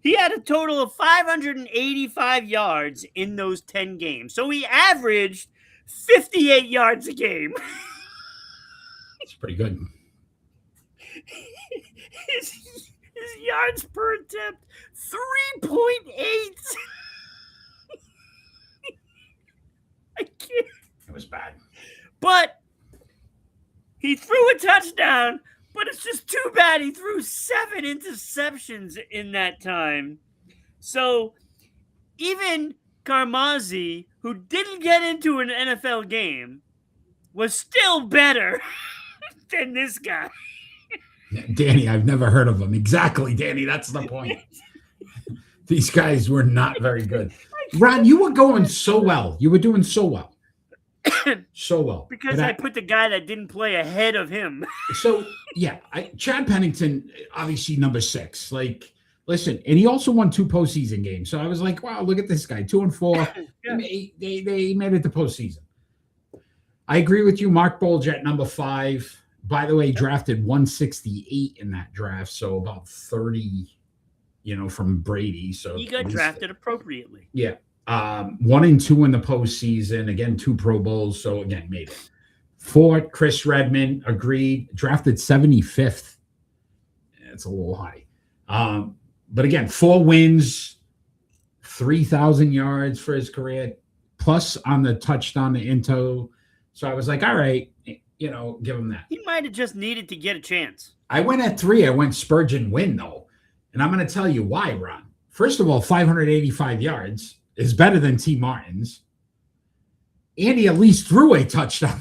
He had a total of 585 yards in those 10 games. So he averaged 58 yards a game. It's pretty good. His yards per attempt, 3.8. I can't. It was bad. But he threw a touchdown, but it's just too bad he threw 7 interceptions in that time. So even Carmazzi, who didn't get into an NFL game, was still better than this guy. Danny, I've never heard of him. Exactly, Danny. That's the point. These guys were not very good. Ron, you were going so well. You were doing so well. So well. Because I put the guy that didn't play ahead of him. So, yeah, Chad Pennington, obviously number 6. Like, listen, and he also won 2 postseason games. So I was like, wow, look at this guy. 2-4. Yeah. They made it to postseason. I agree with you. Mark Bolge at number 5. By the way, drafted 168 in that draft. So about 30, from Brady. So he got drafted appropriately. Yeah. 1 and 2 in the postseason. Again, 2 Pro Bowls. So again, made it. 4, Chris Redmond, agreed. Drafted 75th. It's a little high. But again, 4 wins, 3,000 yards for his career, plus on the touchdown to Into. So I was like, all right, give him that. He might have just needed to get a chance. I went at 3. I went Spurgeon Wynn, though. And I'm going to tell you why, Ron. First of all, 585 yards is better than T. Martin's. And he at least threw a touchdown.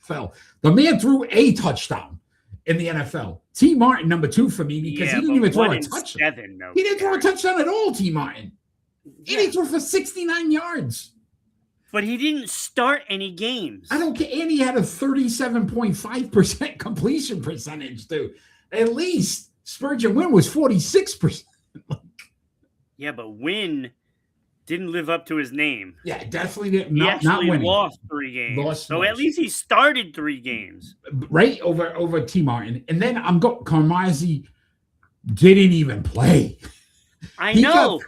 The man threw a touchdown in the NFL. T. Martin, number 2 for me, because he didn't even throw a touchdown. He didn't throw a touchdown at all, T. Martin. Yeah. He threw for 69 yards. But he didn't start any games. I don't care. And he had a 37.5% completion percentage, too. At least Spurgeon Wynn was 46%. Yeah, but Wynn didn't live up to his name. Yeah, definitely didn't. He actually lost 3 games. At least he started 3 games. Right, over T. Martin. And then Carmazzi didn't even play. I know.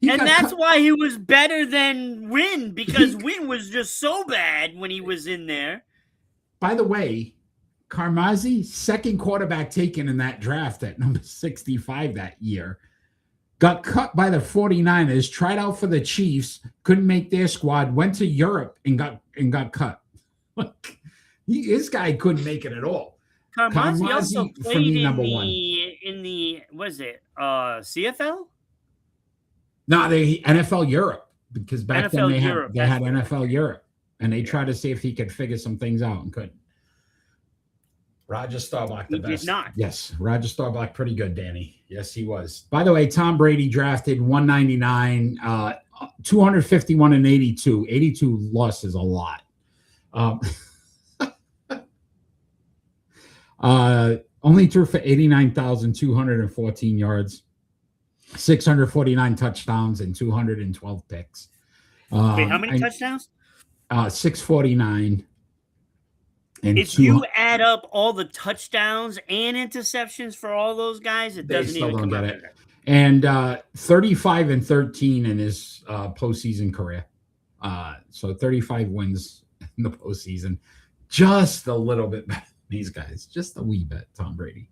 And that's why he was better than Wynn, because Wynn was just so bad when he was in there. By the way, Carmazzi, second quarterback taken in that draft at number 65 that year, got cut by the 49ers, tried out for the Chiefs, couldn't make their squad, went to Europe and got cut. This guy couldn't make it at all. Carmazzi also played in the was it CFL? No, they NFL Europe, because back then they had NFL Europe, and they tried to see if he could figure some things out and couldn't. Roger Staubach, the best. He did not. Yes, Roger Staubach, pretty good, Danny. Yes, he was. By the way, Tom Brady drafted 199, 251 and 82. 82 losses a lot. Only threw for 89,214 yards. 649 touchdowns and 212 picks. Wait, how many touchdowns? 649. And if you add up all the touchdowns and interceptions for all those guys, it doesn't even come out. And 35 and 13 in his postseason career. So 35 wins in the postseason. Just a little bit better than these guys. Just a wee bit, Tom Brady.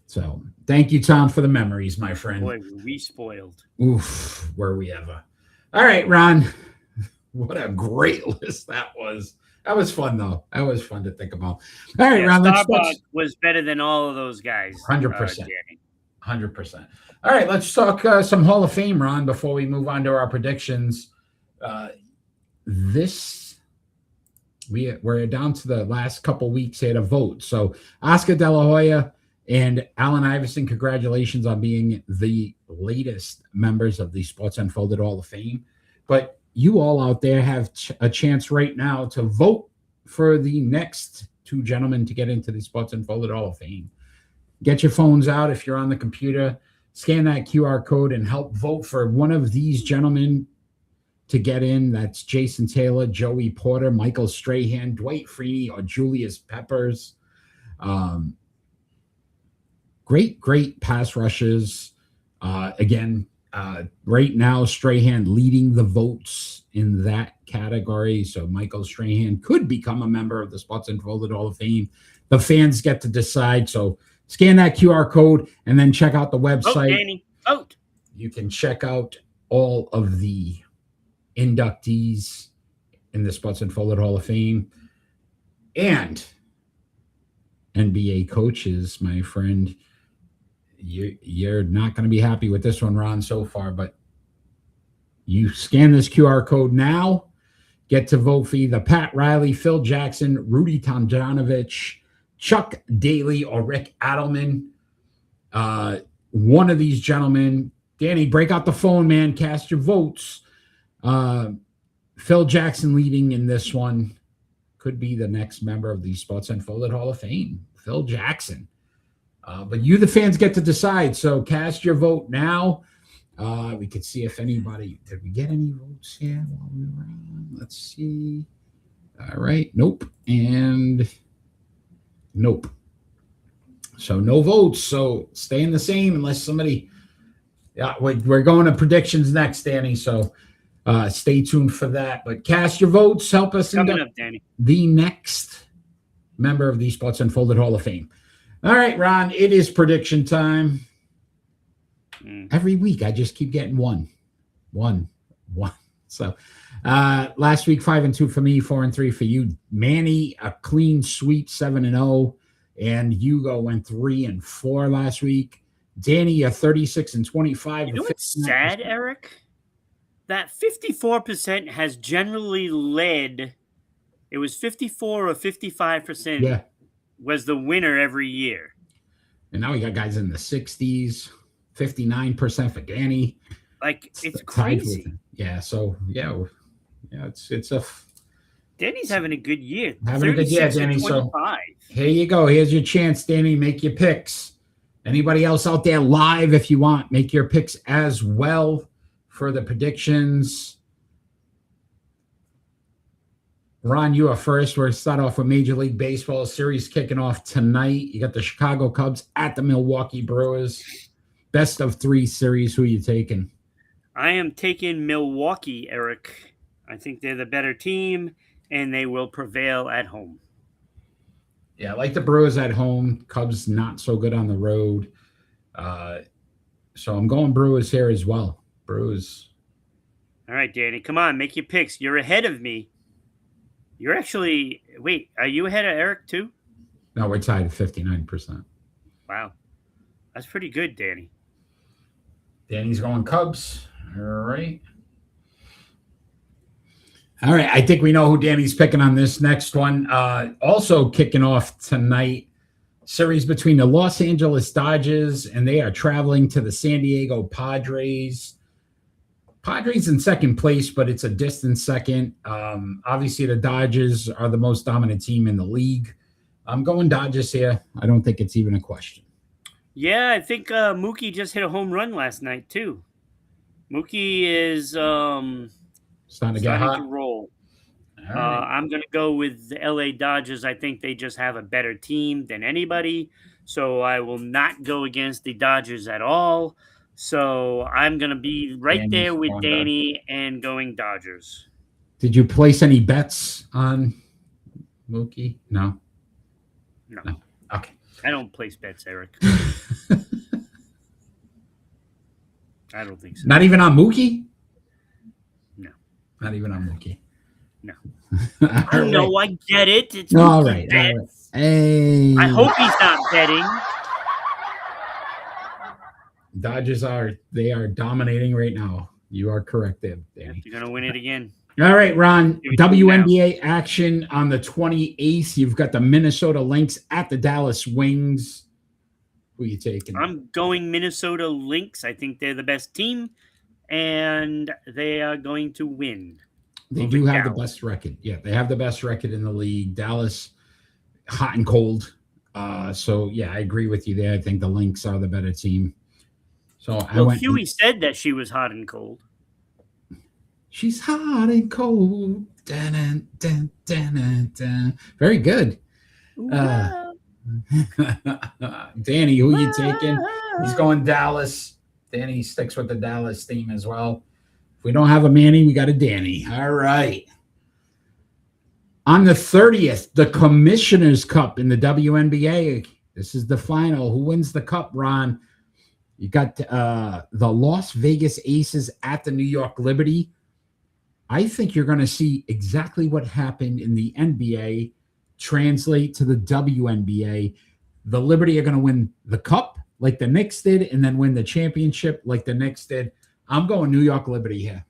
So thank you, Tom, for the memories, my friend. Boy, we spoiled. Oof, were we ever. All right, Ron. What a great list that was. That was fun, though. That was fun to think about. All right, Ron. Starbucks was better than all of those guys. 100%. 100%. All right, let's talk some Hall of Fame, Ron, before we move on to our predictions. We're down to the last couple weeks here to vote. So Oscar De La Hoya and Allen Iverson, congratulations on being the latest members of the Sports Unfolded Hall of Fame. But you all out there have a chance right now to vote for the next 2 gentlemen to get into the Sports Unfolded Hall of Fame. Get your phones out if you're on the computer, scan that QR code and help vote for one of these gentlemen to get in. That's Jason Taylor, Joey Porter, Michael Strahan, Dwight Freeney, or Julius Peppers. Great pass rushes. Again, right now, Strahan leading the votes in that category. So Michael Strahan could become a member of the Sports Unfolded Hall of Fame. The fans get to decide. So scan that QR code and then check out the website. Vote, Danny. Vote. You can check out all of the inductees in the Sports Unfolded Hall of Fame and NBA coaches, my friend. You're not going to be happy with this one, Ron, so far, but you scan this QR code now, get to vote for either Pat Riley, Phil Jackson, Rudy Tomjanovich, Chuck Daly, or Rick Adelman. One of these gentlemen. Danny, break out the phone, man. Cast your votes. Phil Jackson leading in this one. Could be the next member of the Sports Unfolded Hall of Fame. Phil Jackson. But you, the fans, get to decide. So cast your vote now. We could see if anybody, did we get any votes here while we were on? Let's see. All right. Nope. And nope. So no votes. So staying the same unless somebody, we're going to predictions next, Danny. So stay tuned for that. But cast your votes. Help us coming up, Danny. The next member of the Sports Unfolded Hall of Fame. All right, Ron, it is prediction time. Every week, I just keep getting one. So last week, 5-2 for me, 4-3 for you. Manny, a clean sweep, 7-0. And Hugo went 3-4 last week. Danny, a 36-25. You know what's sad, Eric? That 54% has generally led. It was 54 or 55%. Yeah. Was the winner every year. And now we got guys in the 60s, 59% for Danny. Like, it's Tied with crazy. him. Yeah. So yeah, it's a Danny's having a good year. having a good year, 36 and Danny. So 25. here you go. Here's your chance, Danny. Make your picks. Anybody else out there live, if you want, make your picks as well for the predictions. Ron, you are first. We're going to start off with Major League Baseball series kicking off tonight. You got the Chicago Cubs at the Milwaukee Brewers. Best of 3 series. Who are you taking? I am taking Milwaukee, Eric. I think they're the better team, and they will prevail at home. Yeah, I like the Brewers at home. Cubs not so good on the road. So I'm going Brewers here as well. Brewers. All right, Danny, come on, make your picks. You're ahead of me. You're actually, wait, are you ahead of Eric too? No, we're tied at 59%. Wow. That's pretty good, Danny. Danny's going Cubs. All right. All right. I think we know who Danny's picking on this next one. Also kicking off tonight, series between the Los Angeles Dodgers, and they are traveling to the San Diego Padres. Padres in second place, but it's a distant second. Obviously, the Dodgers are the most dominant team in the league. I'm going Dodgers here. I don't think it's even a question. Yeah, I think Mookie just hit a home run last night too. Mookie is Starting to get starting hot. to roll. All right. I'm going to go with the LA Dodgers. I think they just have a better team than anybody. So I will not go against the Dodgers at all. So I'm going to be right Danny's there with going Danny and going Dodgers. Did you place any bets on Mookie? No. No. Okay. I don't place bets, Eric. I don't think so. Not even on Mookie? No. Not even on Mookie. No. All I know, right. I get it. It's All Mookie right. All right. bets. Hey. I hope he's not betting. Dodgers are dominating right now. You are correct there, Danny. You're going to win it again. All right, Ron. Give it to me WNBA action on the 28th. You've got the Minnesota Lynx at the Dallas Wings. Who are you taking? I'm going Minnesota Lynx. I think they're the best team, and they are going to win. They do have the best record. Yeah, they have the best record in the league. Dallas, hot and cold. So, yeah, I agree with you there. I think the Lynx are the better team. So Well, Huey said that she was hot and cold. She's hot and cold. Dun, dun, dun, dun, dun, dun. Very good. Danny, who are you taking? He's going Dallas. Danny sticks with the Dallas theme as well. If we don't have a Manny, we got a Danny. All right. On the 30th, the Commissioner's Cup in the WNBA. This is the final. Who wins the cup, Ron? You got the Las Vegas Aces at the New York Liberty. I think you're going to see exactly what happened in the NBA translate to the WNBA. The Liberty are going to win the cup like the Knicks did and then win the championship like the Knicks did. I'm going New York Liberty here.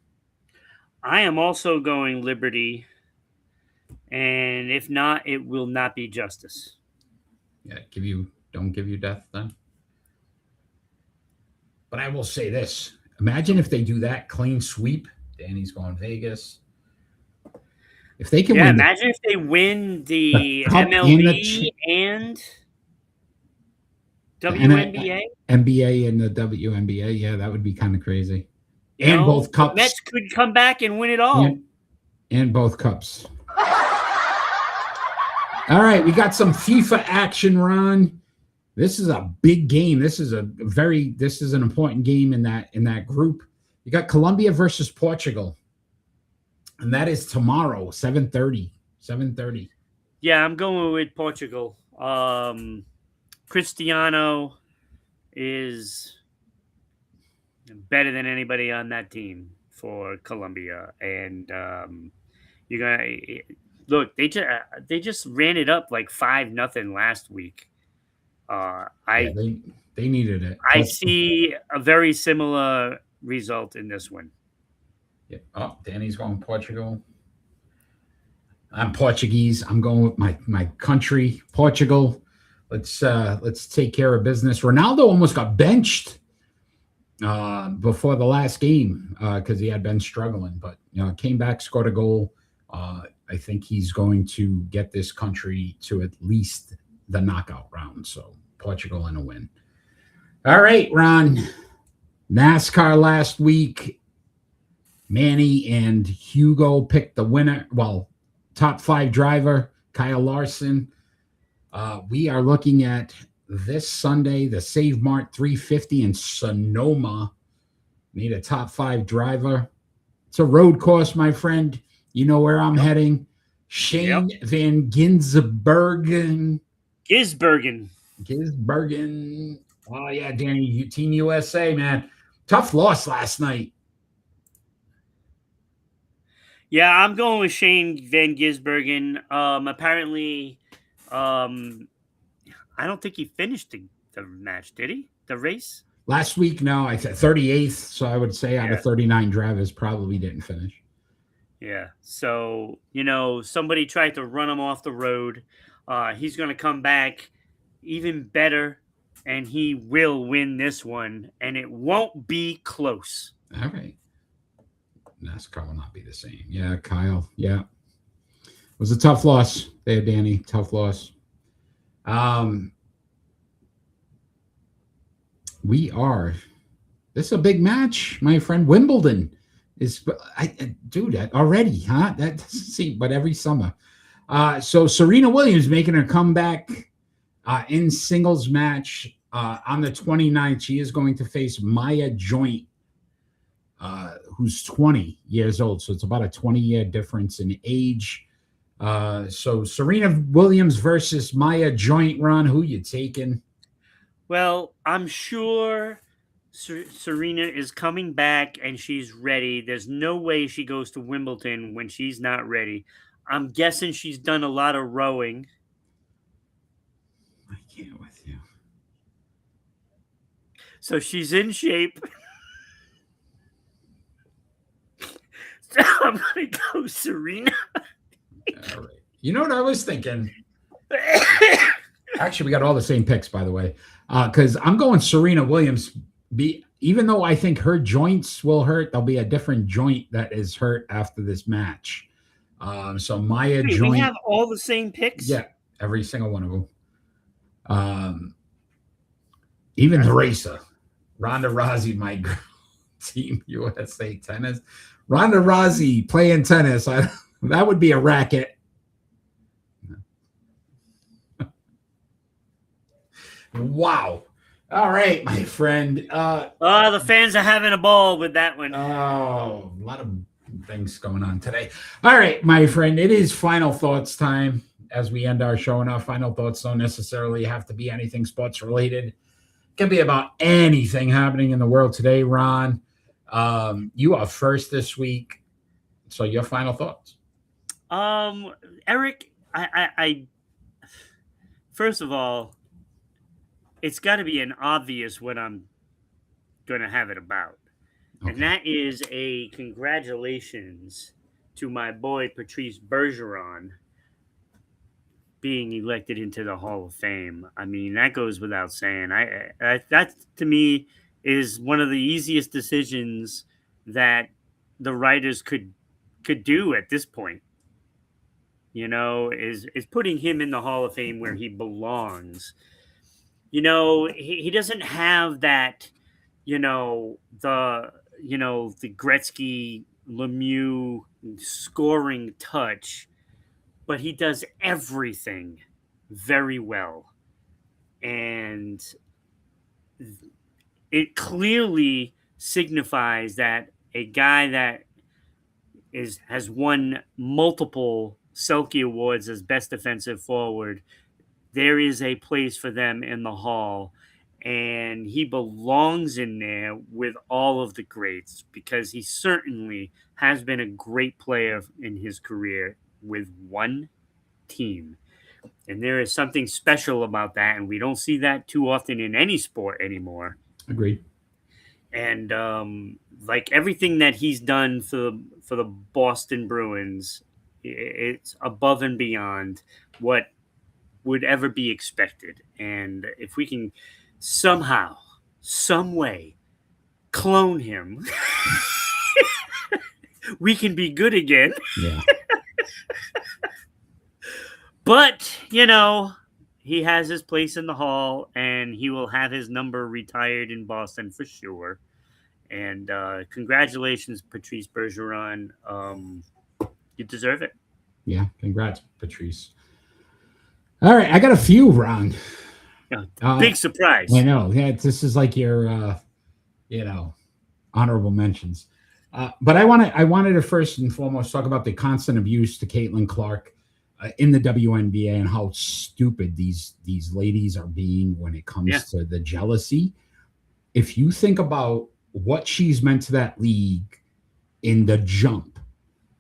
I am also going Liberty. And if not, it will not be justice. Yeah, don't give you death then. But I will say this. Imagine if they do that clean sweep. Danny's going Vegas. If they can win. Imagine if they win the cup MLB and WNBA. NBA and the WNBA. Yeah, that would be kind of crazy. You know, both cups. The Mets could come back and win it all. And both cups. All right, we got some FIFA action, Ron. This is a big game. This is an important game in that group. You got Colombia versus Portugal. And that is tomorrow, 7:30. 7:30. Yeah, I'm going with Portugal. Cristiano is better than anybody on that team for Colombia. And you're gonna look, they just ran it up like 5-0 last week. They needed it. I see a very similar result in this one. Yeah. Oh, Danny's going Portugal. I'm Portuguese. I'm going with my country, Portugal. let's take care of business. Ronaldo almost got benched before the last game because he had been struggling, but came back, scored a goal. I think he's going to get this country to at least the knockout round. So Portugal in a win. All right, Ron. NASCAR last week. Manny and Hugo picked the winner. Well, top 5 driver, Kyle Larson. We are looking at this Sunday, the Save Mart 350 in Sonoma. Need a top 5 driver. It's a road course, my friend. You know where I'm heading. Shane Van Gisbergen. Gisbergen. Oh, yeah, Danny, Team USA, man. Tough loss last night. Yeah, I'm going with Shane Van Gisbergen. Apparently, I don't think he finished the match, did he? The race? Last week, no, I said 38th. So I would say out of 39 drivers, probably didn't finish. Yeah. So, somebody tried to run him off the road. He's going to come back even better, and he will win this one, and it won't be close. All right. NASCAR will not be the same. Yeah, Kyle. Yeah. It was a tough loss there, Danny. Tough loss. This is a big match, my friend. Wimbledon is, already, huh? That doesn't seem, but every summer. So Serena Williams making her comeback in singles match on the 29th. She is going to face Maya Joint, who's 20 years old. So it's about a 20-year difference in age. So Serena Williams versus Maya Joint, Ron, who you taking? Well, I'm sure Serena is coming back and she's ready. There's no way she goes to Wimbledon when she's not ready. I'm guessing she's done a lot of rowing. I can't with you. So she's in shape. So I'm going to go Serena. All right. You know what I was thinking? Actually, we got all the same picks, by the way, because I'm going Serena Williams. Even though I think her joints will hurt, there'll be a different joint that is hurt after this match. So Maya Joint. We have all the same picks? Yeah, every single one of them. Even the racer, Ronda Rousey, my girl, Team USA Tennis. Ronda Rousey playing tennis. That would be a racket. Wow. All right, my friend. The fans are having a ball with that one. Oh, a lot of things going on today. All right, my friend. It is final thoughts time as we end our show. And our final thoughts don't necessarily have to be anything sports related. It can be about anything happening in the world today, Ron. You are first this week. So your final thoughts. Eric, I first of all, it's got to be an obvious what I'm going to have it about. Okay. And that is a congratulations to my boy Patrice Bergeron being elected into the Hall of Fame. I mean, that goes without saying. That to me is one of the easiest decisions that the writers could do at this point. Is putting him in the Hall of Fame where he belongs. He doesn't have that, the Gretzky Lemieux scoring touch, but he does everything very well. And it clearly signifies that a guy that has won multiple Selke Awards as best defensive forward, there is a place for them in the Hall, and he belongs in there with all of the greats because he certainly has been a great player in his career with one team. And there is something special about that, and we don't see that too often in any sport anymore. Agreed. And like everything that he's done for the Boston Bruins, it's above and beyond what would ever be expected. And if we can somehow, some way, clone him, we can be good again. Yeah. But, you know, he has his place in the hall, and he will have his number retired in Boston for sure. And congratulations, Patrice Bergeron. You deserve it. Yeah. Congrats, Patrice. All right. I got a few, Ron. Big surprise. I know. Yeah. This is like your, honorable mentions. But I wanted to first and foremost talk about the constant abuse to Caitlin Clark in the WNBA and how stupid these ladies are being when it comes to the jealousy. If you think about what she's meant to that league in the jump,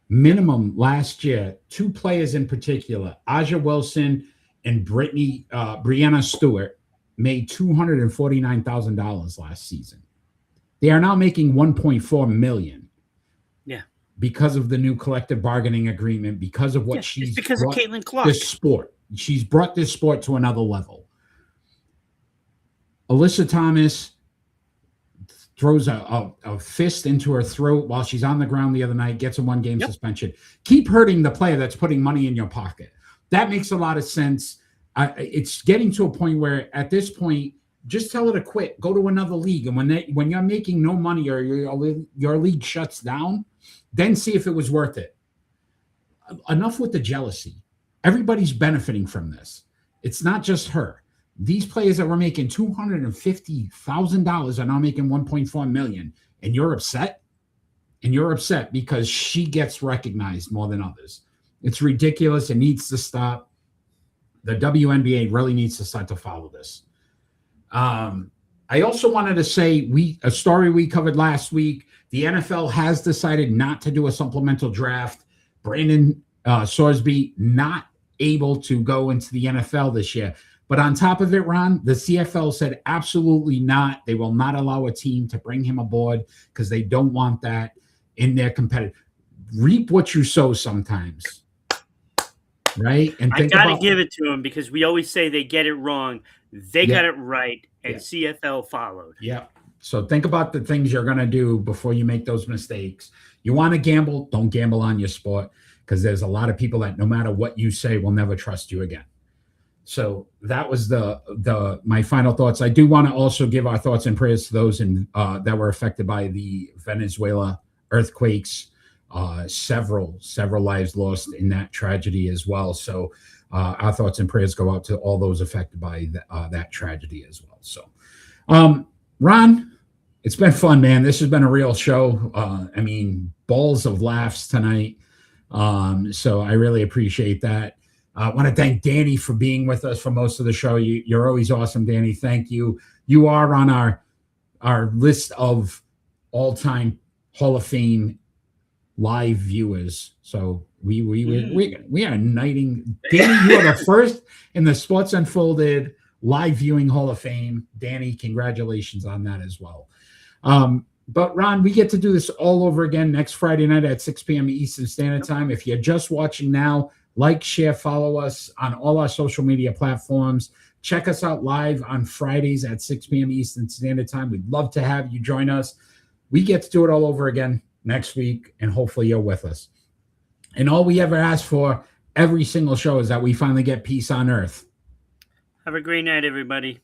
minimum last year, 2 players in particular, Aja Wilson and Brianna Stewart, made $249,000 last season. They are now making $1.4 million. Yeah. Because of the new collective bargaining agreement, because of what it's because of Caitlin Clark. This sport. She's brought this sport to another level. Alyssa Thomas throws a fist into her throat while she's on the ground the other night, gets a 1-game suspension. Keep hurting the player that's putting money in your pocket. That makes a lot of sense. It's getting to a point where at this point, just tell her to quit, go to another league. And when you're making no money or your league shuts down, then see if it was worth it. Enough with the jealousy. Everybody's benefiting from this. It's not just her. These players that were making $250,000 are now making $1.4 million. And you're upset? And you're upset because she gets recognized more than others. It's ridiculous. It needs to stop. The WNBA really needs to start to follow this. I also wanted to say a story we covered last week. The NFL has decided not to do a supplemental draft. Brandon Sorsby not able to go into the NFL this year. But on top of it, Ron, the CFL said absolutely not. They will not allow a team to bring him aboard because they don't want that in their competitive. Reap what you sow sometimes. Right? And I got to give it to them because we always say they get it wrong. They got it right, and CFL followed. Yeah. So think about the things you're going to do before you make those mistakes. You want to gamble, don't gamble on your sport because there's a lot of people that no matter what you say will never trust you again. So that was my final thoughts. I do want to also give our thoughts and prayers to those that were affected by the Venezuela earthquakes. Several lives lost in that tragedy as well. So our thoughts and prayers go out to all those affected by that tragedy as well. So, Ron, it's been fun, man. This has been a real show. Balls of laughs tonight. So I really appreciate that. I want to thank Danny for being with us for most of the show. You're always awesome, Danny. Thank you. You are on our list of all-time Hall of Fame live viewers. So we are knighting Danny. You are the first in the Sports Unfolded live viewing Hall of Fame. Danny, congratulations on that as well. But Ron, we get to do this all over again next Friday night at 6 p.m. Eastern Standard Time. If you're just watching now, like, share, follow us on all our social media platforms. Check us out live on Fridays at 6 p.m. Eastern Standard Time. We'd love to have you join us. We get to do it all over again next week, and hopefully you're with us. And all we ever ask for every single show is that we finally get peace on earth. Have a great night, everybody.